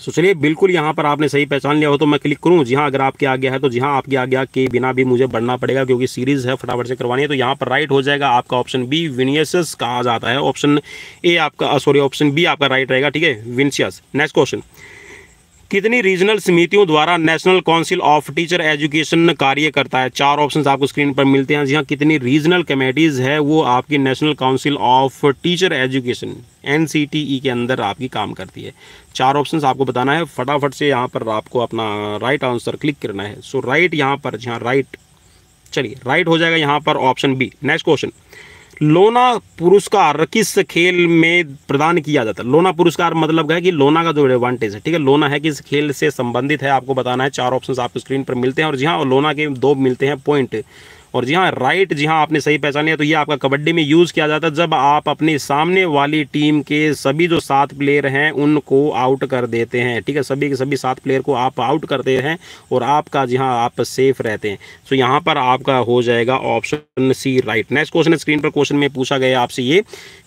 तो चलिए, बिल्कुल यहाँ पर आपने सही पहचान लिया हो तो मैं क्लिक करूँ। जी हाँ, अगर आपके आ गया है तो जी हाँ, आपकी आ गया के बिना भी मुझे बढ़ना पड़ेगा, क्योंकि सीरीज है, फटाफट से करवानी है। तो यहाँ पर राइट हो जाएगा आपका ऑप्शन बी, विनियस कहा जाता है। ऑप्शन ए आपका ऑप्शन बी आपका राइट रहेगा, ठीक है, विनियस। नेक्स्ट क्वेश्चन, कितनी रीजनल समितियों द्वारा national council of teacher education कार्य करता है। 4 ऑप्शंस आपको स्क्रीन पर मिलते हैं। जी हाँ, कितनी रीजनल कमेटीज़ है वो आपकी national council of teacher education NCTE के अंदर आपकी काम करती है। 4 ऑप्शंस आपको बताना है, फटाफट से यहाँ पर आपको अपना राइट आंसर क्लिक करना है। सो राइट यहाँ पर, जी हाँ राइट, चलिए राइट हो जाएगा यहाँ पर ऑप्शन बी। नेक्स्ट क्वेश्चन, लोना पुरस्कार किस खेल में प्रदान किया जाता है। लोना पुरस्कार मतलब है कि लोना का जो एडवांटेज है, ठीक है, लोना है किस खेल से संबंधित है, आपको बताना है। 4 ऑप्शंस आपको स्क्रीन पर मिलते हैं। और जी हाँ, लोना के 2 मिलते हैं पॉइंट। और जी हाँ राइट, जी हाँ आपने सही पहचान लिया। तो ये आपका कबड्डी में यूज़ किया जाता है जब आप अपने सामने वाली टीम के सभी जो 7 प्लेयर हैं उनको आउट कर देते हैं, ठीक है, सभी के सभी 7 प्लेयर को आप आउट करते हैं और आपका जी हाँ आप सेफ रहते हैं। सो यहाँ पर आपका हो जाएगा option C right. Next question screen पर क्वेश्चन में पूछा गया आपसे ये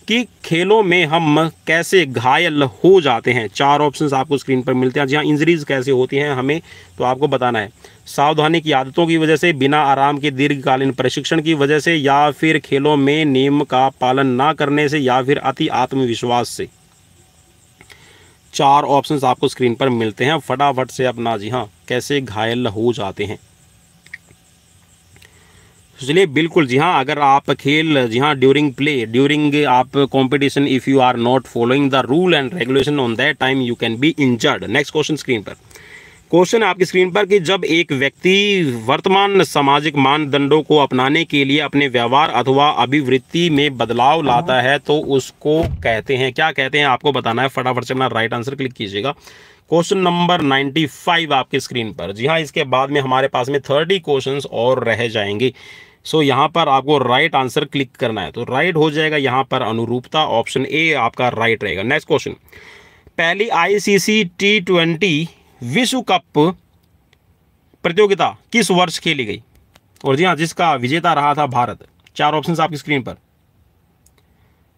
कि खेलों में हम कैसे घायल हो जाते हैं। 4 ऑप्शंस आपको स्क्रीन पर मिलते हैं। जहाँ इंजरीज कैसे होती हैं हमें तो आपको बताना है। सावधानी की आदतों की वजह से, बिना आराम के दीर्घकालीन प्रशिक्षण की वजह से, या फिर खेलों में नियम का पालन ना करने से, या फिर अति आत्मविश्वास से। 4 ऑप्शंस आपको स्क्रीन पर मिलते हैं, फटाफट से अपना जी हाँ कैसे घायल हो जाते हैं। चलिए बिल्कुल जी हाँ, अगर आप खेल जी हाँ ड्यूरिंग आप competition, if you are not following the rule and regulation on that time you can be injured. Next question screen पर, क्वेश्चन है आपकी स्क्रीन पर कि जब एक व्यक्ति वर्तमान सामाजिक मानदंडों को अपनाने के लिए अपने व्यवहार अथवा अभिवृत्ति में बदलाव लाता है तो उसको कहते हैं, क्या कहते हैं, आपको बताना है। फटाफट से अपना राइट आंसर क्लिक कीजिएगा। क्वेश्चन नंबर 95 आपके स्क्रीन पर। जी हाँ, इसके बाद में हमारे पास में 30 क्वेश्चंस और रह जाएंगे। सो यहाँ पर आपको राइट आंसर क्लिक करना है। तो राइट हो जाएगा यहाँ पर अनुरूपता, ऑप्शन ए आपका राइट रहेगा। नेक्स्ट क्वेश्चन, पहली ICC T20 विश्व कप प्रतियोगिता किस वर्ष खेली गई। और जी हाँ, जिसका विजेता रहा था भारत। 4 ऑप्शंस आपकी स्क्रीन पर।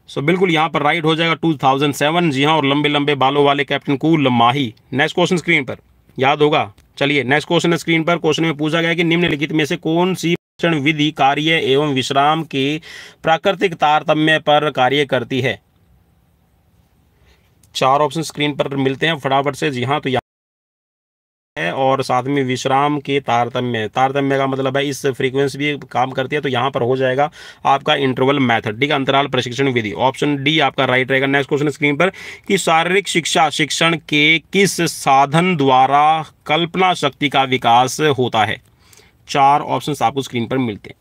सो बिल्कुल यहाँ पर राइट हो जाएगा 2007। जी हाँ, और लंबे लंबे बालों वाले कैप्टन कूल माही। नेक्स्ट क्वेश्चन स्क्रीन पर, याद होगा। चलिए नेक्स्ट क्वेश्चन स्क्रीन पर। क्वेश्चन में पूछा गया कि निम्नलिखित में से कौन सी विधि कार्य एवं विश्राम के प्राकृतिक तारतम्य पर कार्य करती है। 4 ऑप्शन स्क्रीन पर मिलते हैं, फटाफट से। जी हाँ, तो है और साथ में विश्राम के तारतम्य का मतलब है इस फ्रीक्वेंसी भी काम करती है। तो यहाँ पर हो जाएगा आपका इंटरवल मेथड, ठीक है, अंतराल प्रशिक्षण विधि। ऑप्शन डी आपका राइट रहेगा। नेक्स्ट क्वेश्चन स्क्रीन पर कि शारीरिक शिक्षण के किस साधन द्वारा कल्पना शक्ति का विकास होता है। 4 ऑप्शंस आपको स्क्रीन पर मिलते हैं।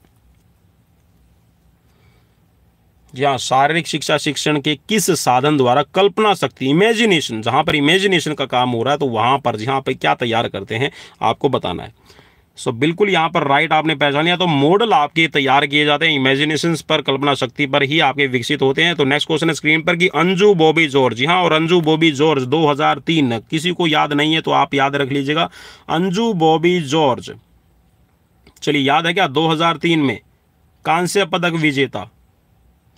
जी हाँ, शारीरिक शिक्षण के किस साधन द्वारा कल्पना शक्ति, इमेजिनेशन, जहाँ पर इमेजिनेशन का काम हो रहा है तो वहाँ पर जहाँ पर क्या तैयार करते हैं आपको बताना है। सो बिल्कुल यहाँ पर राइट आपने पहचान लिया। तो मॉडल आपके तैयार किए जाते हैं इमेजिनेशन पर, कल्पना शक्ति पर ही आपके विकसित होते हैं। तो नेक्स्ट क्वेश्चन स्क्रीन पर कि अंजू बॉबी जॉर्ज। जी हाँ, और अंजू बॉबी जॉर्ज 2003, किसी को याद नहीं है तो आप याद रख लीजिएगा, अंजू बॉबी जॉर्ज। चलिए याद है क्या, 2003 में कांस्य पदक विजेता।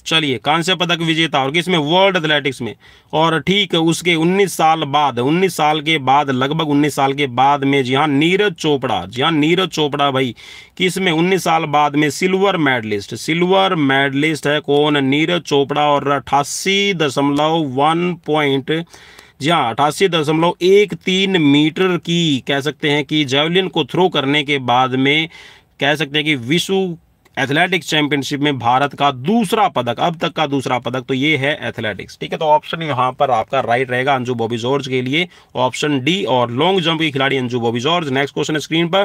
चलिए कांस्य पदक विजेता, और किसमें, वर्ल्ड एथलेटिक्स में। और ठीक उसके 19 साल बाद, 19 साल के बाद, लगभग 19 साल के बाद में जी हाँ नीरज चोपड़ा। जी हाँ, नीरज चोपड़ा भाई किसमें, 19 साल बाद में सिल्वर मेडलिस्ट है कौन, नीरज चोपड़ा। और 88.1 पॉइंट जी हाँ, 88.13 मीटर की कह सकते हैं कि जेवलिन को थ्रो करने के बाद में कह सकते हैं कि विश्व एथलेटिक्स चैंपियनशिप में भारत का दूसरा पदक, अब तक का दूसरा पदक, तो ये है एथलेटिक्स। ठीक है, तो ऑप्शन यहाँ पर आपका राइट रहेगा अंजू बॉबी जॉर्ज के लिए, ऑप्शन डी। और लॉन्ग जंप की खिलाड़ी Anju Bobby George. Next question है स्क्रीन पर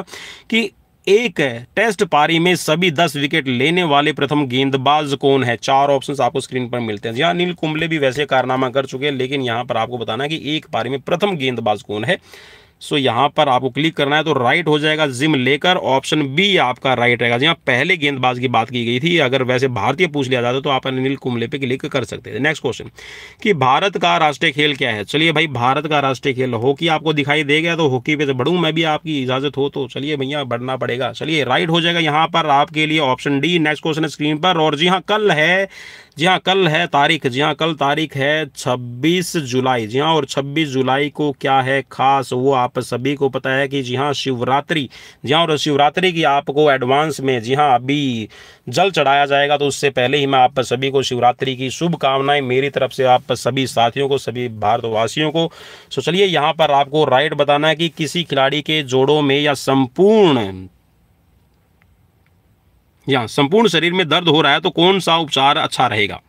कि एक टेस्ट पारी में सभी 10 विकेट लेने वाले प्रथम गेंदबाज कौन है। 4 ऑप्शंस आपको स्क्रीन पर मिलते हैं। जी हाँ, अनिल कुंबले भी वैसे कारनामा कर चुके हैं, लेकिन यहाँ पर आपको बताना है कि एक पारी में प्रथम गेंदबाज कौन है। सो यहाँ पर आपको क्लिक करना है, तो राइट हो जाएगा जिम लेकर, ऑप्शन बी आपका राइट रहेगा। जी हाँ, पहले गेंदबाज की बात की गई थी, अगर वैसे भारतीय पूछ लिया जाता तो आप अनिल कुंबले पे क्लिक कर सकते थे। नेक्स्ट क्वेश्चन कि भारत का राष्ट्रीय खेल क्या है। चलिए भाई, भारत का राष्ट्रीय खेल हॉकी आपको दिखाई दे गया, तो हॉकी पे से बढ़ूँ मैं भी, आपकी इजाजत हो तो चलिए भैया बढ़ना पड़ेगा। चलिए राइट हो जाएगा यहाँ पर आपके लिए ऑप्शन डी। नेक्स्ट क्वेश्चन है स्क्रीन पर, और जी हाँ कल है, जी हाँ कल है तारीख, जी हाँ कल तारीख है 26 जुलाई। जी हाँ, और 26 जुलाई को क्या है खास, वो आप सभी को पता है कि जी हाँ शिवरात्रि। जी हाँ, और शिवरात्रि की आपको एडवांस में जी हाँ अभी जल चढ़ाया जाएगा, तो उससे पहले ही मैं आप सभी को शिवरात्रि की शुभकामनाएं मेरी तरफ से आप सभी साथियों को, सभी भारतवासियों को। सो चलिए यहाँ पर आपको राइट बताना है कि किसी खिलाड़ी के जोड़ों में या संपूर्ण शरीर में दर्द हो रहा है तो कौन सा उपचार अच्छा रहेगा।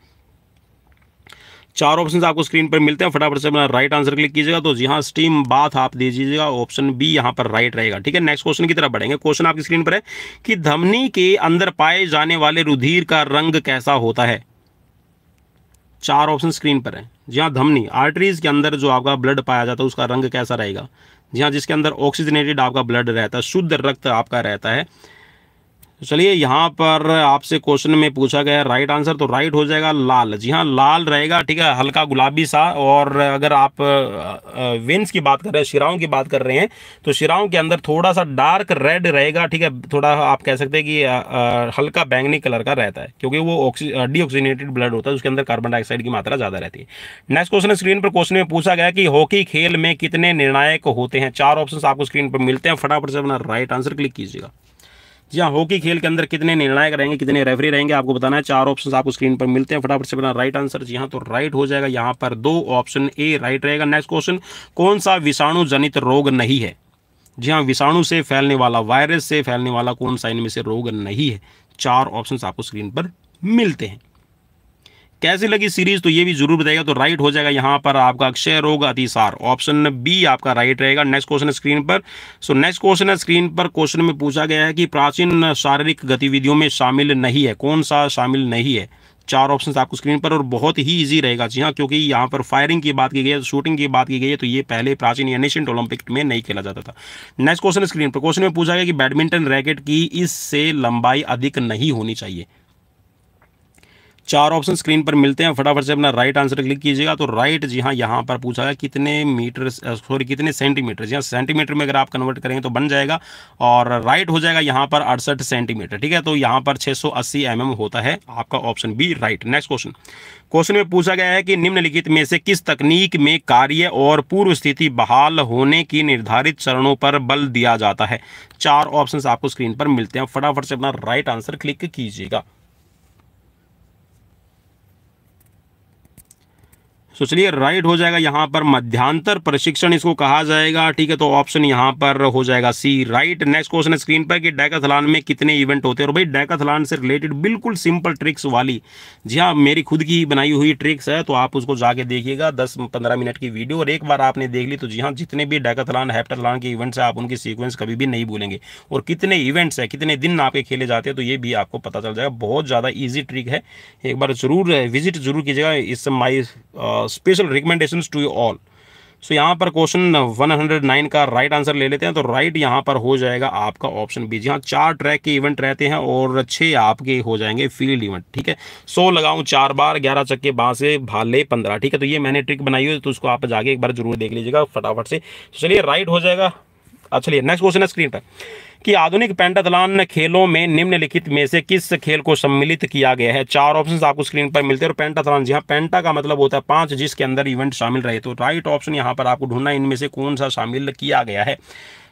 4 ऑप्शन आपको स्क्रीन पर मिलते हैं, फटाफट से अपना राइट आंसर क्लिक कीजिएगा। तो जी हाँ, स्टीम बाथ आप दे दीजिएगा, ऑप्शन बी यहाँ पर राइट रहेगा। ठीक है, नेक्स्ट क्वेश्चन की तरफ बढ़ेंगे। क्वेश्चन आपकी स्क्रीन पर है कि धमनी के अंदर पाए जाने वाले रुधिर का रंग कैसा होता है। 4 ऑप्शन स्क्रीन पर है। जी हाँ, धमनी आर्टरीज के अंदर जो आपका ब्लड पाया जाता है उसका रंग कैसा रहेगा। जी हाँ, जिसके अंदर ऑक्सीजनेटेड आपका ब्लड रहता है, शुद्ध रक्त आपका रहता है। चलिए यहाँ पर आपसे क्वेश्चन में पूछा गया है राइट आंसर, तो राइट हो जाएगा लाल। जी हाँ, लाल रहेगा। ठीक है, हल्का गुलाबी सा। और अगर आप वेन्स की बात कर रहे हैं, शिराओं की बात कर रहे हैं, तो शिराओं के अंदर थोड़ा सा डार्क रेड रहेगा। ठीक है, थोड़ा आप कह सकते हैं कि हल्का बैंगनी कलर का रहता है, क्योंकि वो डीऑक्सीजनेटेड ब्लड होता है, उसके अंदर कार्बन डाइऑक्साइड की मात्रा ज़्यादा रहती है। नेक्स्ट क्वेश्चन स्क्रीन पर, क्वेश्चन में पूछा गया कि हॉकी खेल में कितने निर्णायक होते हैं। 4 ऑप्शन आपको स्क्रीन पर मिलते हैं, फटाफट से अपना राइट आंसर क्लिक कीजिएगा। जी हाँ, हॉकी खेल के अंदर कितने निर्णायक रहेंगे, कितने रेफरी रहेंगे, आपको बताना है। 4 ऑप्शन आपको स्क्रीन पर मिलते हैं, फटाफट से अपना राइट आंसर। जी हाँ, तो राइट हो जाएगा यहाँ पर 2, ऑप्शन ए राइट रहेगा। नेक्स्ट क्वेश्चन, कौन सा विषाणु जनित रोग नहीं है। जी हाँ, विषाणु से फैलने वाला, वायरस से फैलने वाला कौन सा इनमें से रोग नहीं है। 4 ऑप्शन आपको स्क्रीन पर मिलते हैं। कैसी लगी सीरीज, तो ये भी जरूर बताइएगा। तो राइट हो जाएगा यहाँ पर आपका अक्षय रोग अतिसार, ऑप्शन बी आपका राइट रहेगा। नेक्स्ट क्वेश्चन स्क्रीन पर, सो नेक्स्ट क्वेश्चन है स्क्रीन पर, क्वेश्चन में पूछा गया है कि प्राचीन शारीरिक गतिविधियों में शामिल नहीं है, कौन सा शामिल नहीं है। 4 ऑप्शन आपको स्क्रीन पर, और बहुत ही इजी रहेगा। जी हाँ, क्योंकि यहाँ पर फायरिंग की बात की गई है, शूटिंग की बात की गई है, तो ये पहले प्राचीन एशियंट ओलंपिक में नहीं खेला जाता था। नेक्स्ट क्वेश्चन स्क्रीन पर, क्वेश्चन में पूछा गया कि बैडमिंटन रैकेट की इससे लंबाई अधिक नहीं होनी चाहिए। 4 ऑप्शन स्क्रीन पर मिलते हैं, फटाफट से अपना राइट आंसर क्लिक कीजिएगा। तो राइट, जी हाँ, यहाँ पर पूछा है कितने सेंटीमीटर। जी हाँ, सेंटीमीटर में अगर आप कन्वर्ट करेंगे तो बन जाएगा, और राइट हो जाएगा यहाँ पर 68 सेंटीमीटर। ठीक है, तो यहाँ पर 680 mm होता है, आपका option B right. Next question, question में पूछा गया है कि निम्नलिखित में से किस तकनीक में कार्य और पूर्व स्थिति बहाल होने की निर्धारित चरणों पर बल दिया जाता है। 4 ऑप्शन आपको स्क्रीन पर मिलते हैं, फटाफट से अपना राइट आंसर क्लिक कीजिएगा। तो चलिए राइट हो जाएगा यहाँ पर मध्यांतर प्रशिक्षण इसको कहा जाएगा। ठीक है, तो ऑप्शन यहाँ पर हो जाएगा सी राइट। नेक्स्ट क्वेश्चन है स्क्रीन पर कि डेकाथलॉन में कितने इवेंट होते हैं। और भाई डेकाथलॉन से रिलेटेड बिल्कुल सिंपल ट्रिक्स वाली, जी हाँ, मेरी खुद की बनाई हुई ट्रिक्स है, तो आप उसको जाके देखिएगा, 10-15 मिनट की वीडियो, और एक बार आपने देख ली तो जी हाँ, जितने भी डेकाथलॉन हेप्टाथलॉन के इवेंट्स है आप उनकी सीक्वेंस कभी भी नहीं भूलेंगे, और कितने इवेंट्स है, कितने दिन आपके खेले जाते हैं, तो ये भी आपको पता चल जाएगा। बहुत ज़्यादा ईजी ट्रिक है, एक बार जरूर विजिट जरूर कीजिएगा। इस my special recommendations to you all. So यहाँ पर क्वेश्चन 109 का राइट आंसर ले लेते हैं। तो राइट यहाँ पर हो जाएगा आपका ऑप्शन बी। जी हाँ, 4 ट्रैक के इवेंट रहते हैं और 6 आपके हो जाएंगे फील्ड इवेंट। ठीक है, 100 लगाऊं 4 बार, 11 चक्के बांसे भाले 15। ठीक है, तो ये मैंने ट्रिक बनाई हुई, तो उसको आप जाके एक बार जरूर देख लीजिएगा फटाफट से। चलिए राइट हो जाएगा। चलिए नेक्स्ट क्वेश्चन है स्क्रीन पर कि आधुनिक पेंटाथलॉन खेलों में निम्नलिखित में से किस खेल को सम्मिलित किया गया है। 4 ऑप्शंस आपको स्क्रीन पर मिलते हैं। और पेंटाथलॉन, जी हाँ, पेंटा का मतलब होता है 5, जिसके अंदर इवेंट शामिल रहे। तो राइट ऑप्शन यहाँ पर आपको ढूंढना, इनमें से कौन सा शामिल किया गया है।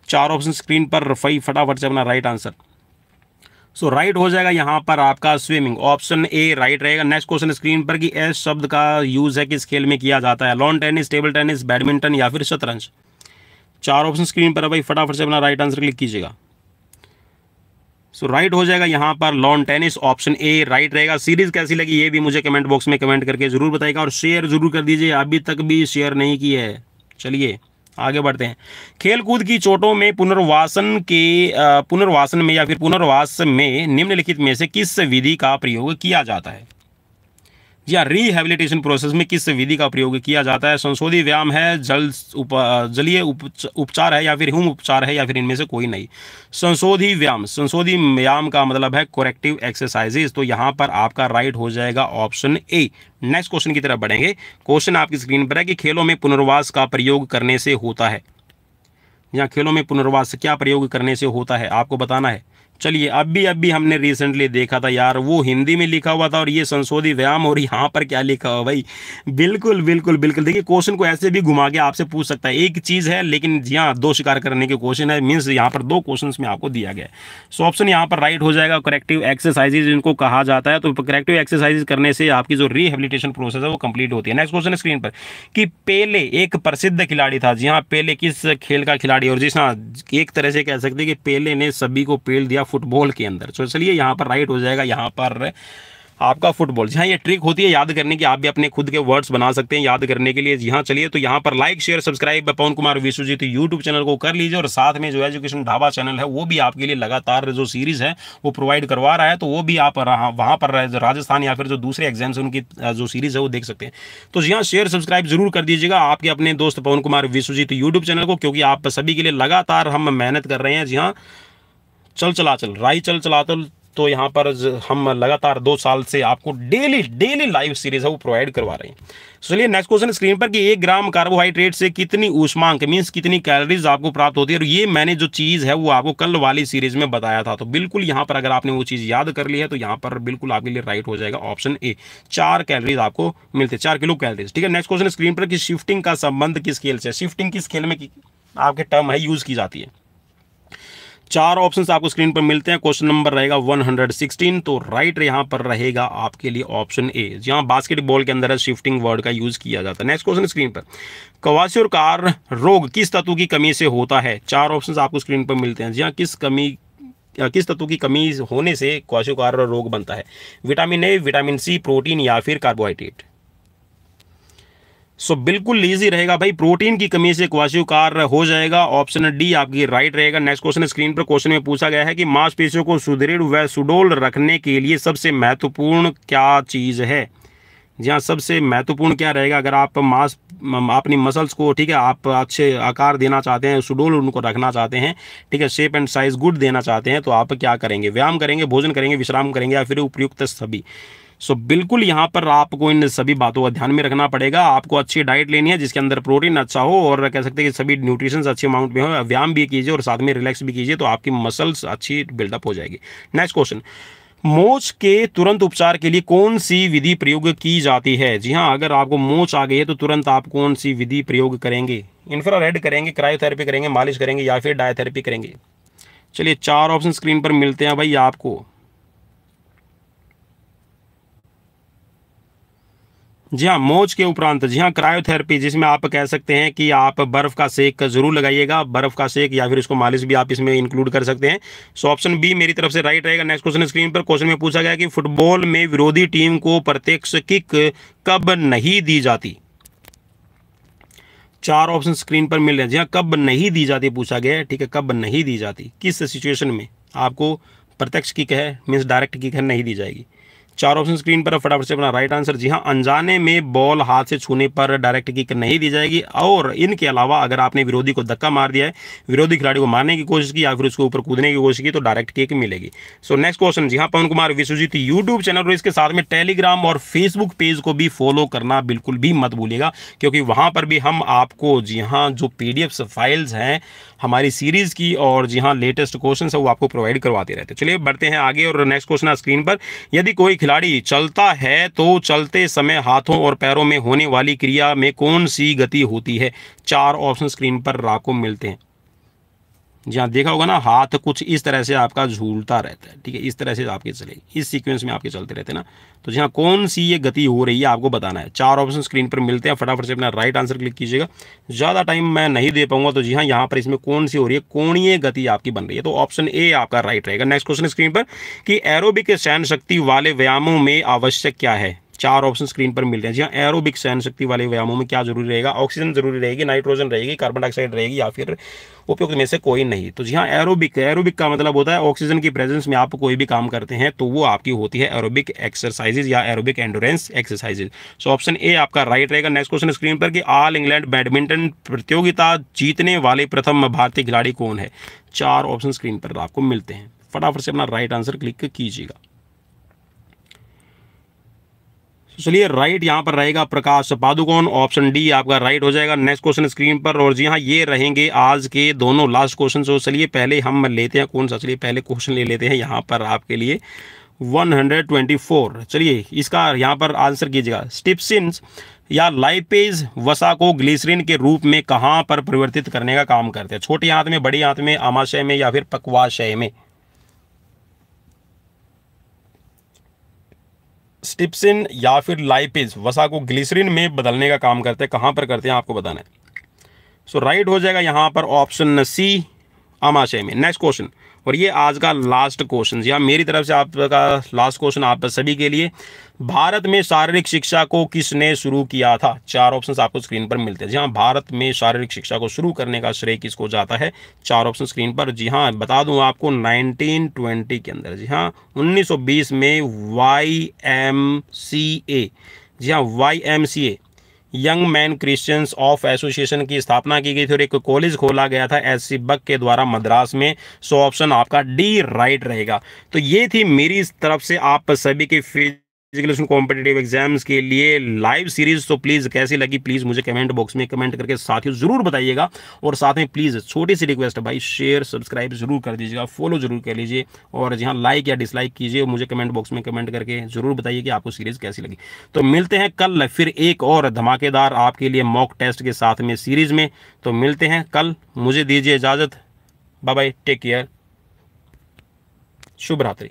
4 ऑप्शन स्क्रीन पर, फटाफट से अपना राइट आंसर। सो राइट हो जाएगा यहाँ पर आपका स्विमिंग, ऑप्शन ए राइट रहेगा। नेक्स्ट क्वेश्चन स्क्रीन पर कि एस शब्द का यूज है किस खेल में किया जाता है, lawn tennis, table tennis, badminton या फिर शतरंज। 4 ऑप्शन स्क्रीन पर है भाई, फटाफट से अपना राइट आंसर क्लिक कीजिएगा। सो राइट हो जाएगा यहाँ पर lawn tennis, option A right रहेगा। सीरीज कैसी लगी ये भी मुझे कमेंट बॉक्स में कमेंट करके जरूर बताइएगा और शेयर जरूर कर दीजिए, अभी तक भी शेयर नहीं की है। चलिए आगे बढ़ते हैं। खेलकूद की चोटों में पुनर्वासन में या फिर पुनर्वास में निम्नलिखित में से किस विधि का प्रयोग किया जाता है। या रिहेबिलिटेशन प्रोसेस में किस विधि का प्रयोग किया जाता है। संशोधित व्यायाम है, जलीय उपचार है या फिर ह्यूम उपचार है या फिर इनमें से कोई नहीं। संशोधित व्यायाम का मतलब है कोरेक्टिव एक्सरसाइजेज, तो यहाँ पर आपका राइट हो जाएगा ऑप्शन ए। नेक्स्ट क्वेश्चन की तरफ बढ़ेंगे। क्वेश्चन आपकी स्क्रीन पर है कि खेलों में पुनर्वास का प्रयोग करने से होता है, या खेलों में पुनर्वास क्या प्रयोग करने से होता है आपको बताना है। चलिए अभी हमने रिसेंटली देखा था यार, वो हिंदी में लिखा हुआ था और ये संशोधित व्यायाम, और यहाँ पर क्या लिखा हुआ भाई। बिल्कुल बिल्कुल बिल्कुल, देखिए क्वेश्चन को ऐसे भी घुमा के आपसे पूछ सकता है, एक चीज़ है लेकिन यहाँ 2 शिकार करने के क्वेश्चन है, मीन्स यहाँ पर 2 क्वेश्चन में आपको दिया गया है। सो ऑप्शन यहाँ पर राइट हो जाएगा, करेक्टिव एक्सरसाइजेज इनको कहा जाता है। तो करेक्टिव एक्सरसाइजेज करने से आपकी जो रिहेबिलिटेशन प्रोसेस है वो कंप्लीट होती है। नेक्स्ट क्वेश्चन स्क्रीन पर कि पेले एक प्रसिद्ध खिलाड़ी था। जी हाँ, पेले किस खेल का खिलाड़ी, और जी हाँ एक तरह से कह सकते हैं कि पेले ने सभी को पेल दिया फुटबॉल के अंदर। तो चलिए यहाँ पर राइट हो जाएगा यहाँ पर आपका फुटबॉल। जी हाँ, ये ट्रिक होती है याद करने की, आप भी अपने खुद के वर्ड्स बना सकते हैं याद करने के लिए। जी हाँ, चलिए तो यहाँ पर लाइक शेयर सब्सक्राइब पवन कुमार विश्वजीत यूट्यूब चैनल को कर लीजिए, और साथ में जो एजुकेशन ढाबा चैनल है वो भी आपके लिए लगातार जो सीरीज है वो प्रोवाइड करवा रहा है, तो वो भी आप वहाँ पर राजस्थान या फिर जो दूसरे एग्जाम्स है उनकी जो सीरीज है वो देख सकते हैं। तो जी हाँ, शेयर सब्सक्राइब जरूर कर दीजिएगा आपके अपने दोस्त पवन कुमार विश्वजीत यूट्यूब चैनल को, क्योंकि आप सभी के लिए लगातार हम मेहनत कर रहे हैं। जी हाँ, चल चला तो यहाँ पर हम लगातार 2 साल से आपको डेली लाइव सीरीज है वो प्रोवाइड करवा रहे हैं। चलिए नेक्स्ट क्वेश्चन स्क्रीन पर कि 1 ग्राम कार्बोहाइड्रेट से कितनी ऊष्मांक मीन्स कितनी कैलोरीज आपको प्राप्त होती है। और ये मैंने जो चीज़ है वो आपको कल वाली सीरीज में बताया था, तो बिल्कुल यहाँ पर अगर आपने वो चीज़ याद कर ली है तो यहाँ पर बिल्कुल आपके लिए राइट हो जाएगा ऑप्शन ए, 4 कैलोरीज आपको मिलते हैं, 4 किलो कैलोरीज। ठीक है, नेक्स्ट क्वेश्चन स्क्रीन पर कि शिफ्टिंग का संबंध किस खेल से, शिफ्टिंग किस खेल में आपके टर्म है यूज की जाती है। 4 ऑप्शंस आपको स्क्रीन पर मिलते हैं। क्वेश्चन नंबर रहेगा 116, तो राइट यहाँ पर रहेगा आपके लिए ऑप्शन ए, जहाँ बास्केटबॉल के अंदर शिफ्टिंग वर्ड का यूज किया जाता है। नेक्स्ट क्वेश्चन स्क्रीन पर क्वाशियोकार रोग किस तत्व की कमी से होता है। 4 ऑप्शंस आपको स्क्रीन पर मिलते हैं, जहाँ किस तत्व की कमी होने से क्वाशियोकार रोग बनता है। Vitamin A, vitamin C, protein या फिर कार्बोहाइड्रेट। सो बिल्कुल ईजी रहेगा भाई, प्रोटीन की कमी से क्वाशियोकार हो जाएगा, ऑप्शन डी आपकी राइट रहेगा। नेक्स्ट क्वेश्चन स्क्रीन पर क्वेश्चन में पूछा गया है कि मांसपेशियों को सुदृढ़ व सुडौल रखने के लिए सबसे महत्वपूर्ण क्या चीज़ है। जी हाँ, सबसे महत्वपूर्ण क्या रहेगा, अगर आप अपनी मसल्स को, ठीक है, आप अच्छे आकार देना चाहते हैं, सुडौल उनको रखना चाहते हैं, ठीक है, शेप एंड साइज गुड देना चाहते हैं, तो आप क्या करेंगे, व्यायाम करेंगे, भोजन करेंगे, विश्राम करेंगे या फिर उपयुक्त सभी। सो बिल्कुल यहाँ पर आपको इन सभी बातों का ध्यान में रखना पड़ेगा। आपको अच्छी डाइट लेनी है जिसके अंदर प्रोटीन अच्छा हो और कह सकते हैं कि सभी न्यूट्रिशंस अच्छे अमाउंट में हो, व्यायाम भी कीजिए और साथ में रिलैक्स भी कीजिए, तो आपकी मसल्स अच्छी बिल्डअप हो जाएगी। नेक्स्ट क्वेश्चन, मोच के तुरंत उपचार के लिए कौन सी विधि प्रयोग की जाती है। जी हाँ, अगर आपको मोच आ गई है तो तुरंत आप कौन सी विधि प्रयोग करेंगे, इंफ्रारेड करेंगे, क्रायोथेरेपी करेंगे, मालिश करेंगे या फिर डायथेरेपी करेंगे। चलिए 4 ऑप्शन स्क्रीन पर मिलते हैं भाई आपको। जी हाँ, मोच के उपरांत, जी हाँ, क्रायोथेरेपी, जिसमें आप कह सकते हैं कि आप बर्फ़ का सेक जरूर लगाइएगा, बर्फ़ का सेक या फिर इसको मालिश भी आप इसमें इंक्लूड कर सकते हैं। सो ऑप्शन बी मेरी तरफ से राइट रहेगा। नेक्स्ट क्वेश्चन स्क्रीन पर क्वेश्चन में पूछा गया कि फुटबॉल में विरोधी टीम को प्रत्यक्ष किक कब नहीं दी जाती। 4 ऑप्शन स्क्रीन पर मिल रहे हैं। जी हाँ, कब नहीं दी जाती पूछा गया है, ठीक है, कब नहीं दी जाती, किस सिचुएशन में आपको प्रत्यक्ष किक है मीन्स डायरेक्ट किक है नहीं दी जाएगी। 4 ऑप्शन स्क्रीन पर फटाफट से अपना राइट आंसर। जी हाँ, अनजाने में बॉल हाथ से छूने पर डायरेक्ट किक नहीं दी जाएगी, और इनके अलावा अगर आपने विरोधी को धक्का मार दिया है, विरोधी खिलाड़ी को मारने की कोशिश की या फिर उसके ऊपर कूदने की कोशिश की, तो डायरेक्ट किक मिलेगी। सो नेक्स्ट क्वेश्चन, जी हाँ, पवन कुमार विश्वजीत यूट्यूब चैनल और इसके साथ में टेलीग्राम और फेसबुक पेज को भी फॉलो करना बिल्कुल भी मत भूलिएगा, क्योंकि वहाँ पर भी हम आपको, जी हाँ, जो PDF फाइल्स हैं हमारी सीरीज की और जी हाँ लेटेस्ट क्वेश्चन है वो आपको प्रोवाइड करवाते रहते हैं। चलिए बढ़ते हैं आगे, और नेक्स्ट क्वेश्चन है स्क्रीन पर, यदि कोई खिलाड़ी चलता है तो चलते समय हाथों और पैरों में होने वाली क्रिया में कौन सी गति होती है। 4 ऑप्शन स्क्रीन पर आपको मिलते हैं। जी हाँ, देखा होगा ना, हाथ कुछ इस तरह से आपका झूलता रहता है, ठीक है, इस तरह से आपके चलेगी, इस सीक्वेंस में आपके चलते रहते हैं ना। तो जी हाँ, कौन सी ये गति हो रही है आपको बताना है। 4 ऑप्शन स्क्रीन पर मिलते हैं, फटाफट से अपना राइट आंसर क्लिक कीजिएगा, ज़्यादा टाइम मैं नहीं दे पाऊंगा। तो जी हाँ, यहाँ पर इसमें कौन सी हो रही है, कोणीय गति आपकी बन रही है, तो ऑप्शन ए आपका राइट रहेगा। नेक्स्ट क्वेश्चन स्क्रीन पर कि एरोबिक सहन शक्ति वाले व्यायामों में आवश्यक क्या है। 4 ऑप्शन स्क्रीन पर मिल रहे हैं। जी हाँ, एरोबिक सहन शक्ति वाले व्यायामों में क्या जरूरी रहेगा, ऑक्सीजन जरूरी रहेगी, नाइट्रोजन रहेगी, कार्बन डाइऑक्साइड रहेगी, या फिर उपयुक्त में से कोई नहीं। तो जी हाँ, एरोबिक का मतलब होता है ऑक्सीजन की प्रेजेंस में आप कोई भी काम करते हैं तो वो आपकी होती है एरोबिक एक्सरसाइजेज या aerobic endurance exercises. So option A आपका राइट रहेगा। नेक्स्ट क्वेश्चन स्क्रीन पर कि ऑल इंग्लैंड बैडमिंटन प्रतियोगिता जीतने वाले प्रथम भारतीय खिलाड़ी कौन है। 4 ऑप्शन स्क्रीन पर आपको मिलते हैं, फटाफट से अपना राइट आंसर क्लिक कीजिएगा। चलिए, राइट यहाँ पर रहेगा प्रकाश पादुकोण, ऑप्शन डी आपका राइट हो जाएगा। नेक्स्ट क्वेश्चन स्क्रीन पर, और जी हाँ, ये रहेंगे आज के दोनों लास्ट क्वेश्चन। तो चलिए पहले हम लेते हैं कौन सा, चलिए पहले क्वेश्चन ले लेते हैं यहाँ पर आपके लिए 124। चलिए इसका यहाँ पर आंसर कीजिएगा। स्टिप्सिन या लाइपेज वसा को ग्लिसरीन के रूप में कहाँ पर परिवर्तित करने का काम करते हैं। छोटी आंत में, बड़ी आंत में, आमाशय में, या फिर पक्वाशय में। स्टिप्सिन या फिर लाइपेज वसा को ग्लिसरीन में बदलने का काम करते हैं, कहां पर करते हैं आपको बताना है। सो राइट हो जाएगा यहां पर ऑप्शन सी, आमाशय में। नेक्स्ट क्वेश्चन, और ये आज का लास्ट क्वेश्चन, या मेरी तरफ से आपका लास्ट क्वेश्चन आप सभी के लिए। भारत में शारीरिक शिक्षा को किसने शुरू किया था। 4 ऑप्शंस आपको स्क्रीन पर मिलते हैं। जी हाँ, भारत में शारीरिक शिक्षा को शुरू करने का श्रेय किसको जाता है। 4 ऑप्शन स्क्रीन पर। जी हाँ, बता दूं आपको 1920 के अंदर, जी हाँ 1920 में YMCA, जी हाँ YMCA young man Christians of association की स्थापना की गई थी और एक कॉलेज खोला गया था एस.सी. बक के द्वारा मद्रास में। सो ऑप्शन आपका डी राइट रहेगा। तो ये थी मेरी तरफ से आप सभी के फिजिकल कॉम्पिटिटिव एग्जाम्स के लिए लाइव सीरीज। तो प्लीज़ कैसी लगी, प्लीज़ मुझे कमेंट बॉक्स में कमेंट करके साथियों ज़रूर बताइएगा। और साथ में प्लीज़ छोटी सी रिक्वेस्ट है भाई, शेयर सब्सक्राइब जरूर कर दीजिएगा, फॉलो जरूर कर लीजिए, और जहाँ लाइक या डिसलाइक कीजिए मुझे कमेंट बॉक्स में कमेंट करके ज़रूर बताइए कि आपको सीरीज़ कैसी लगी। तो मिलते हैं कल फिर एक और धमाकेदार आपके लिए मॉक टेस्ट के साथ में सीरीज़ में। तो मिलते हैं कल, मुझे दीजिए इजाज़त, बाय बाय, टेक केयर, शुभ रात्रि।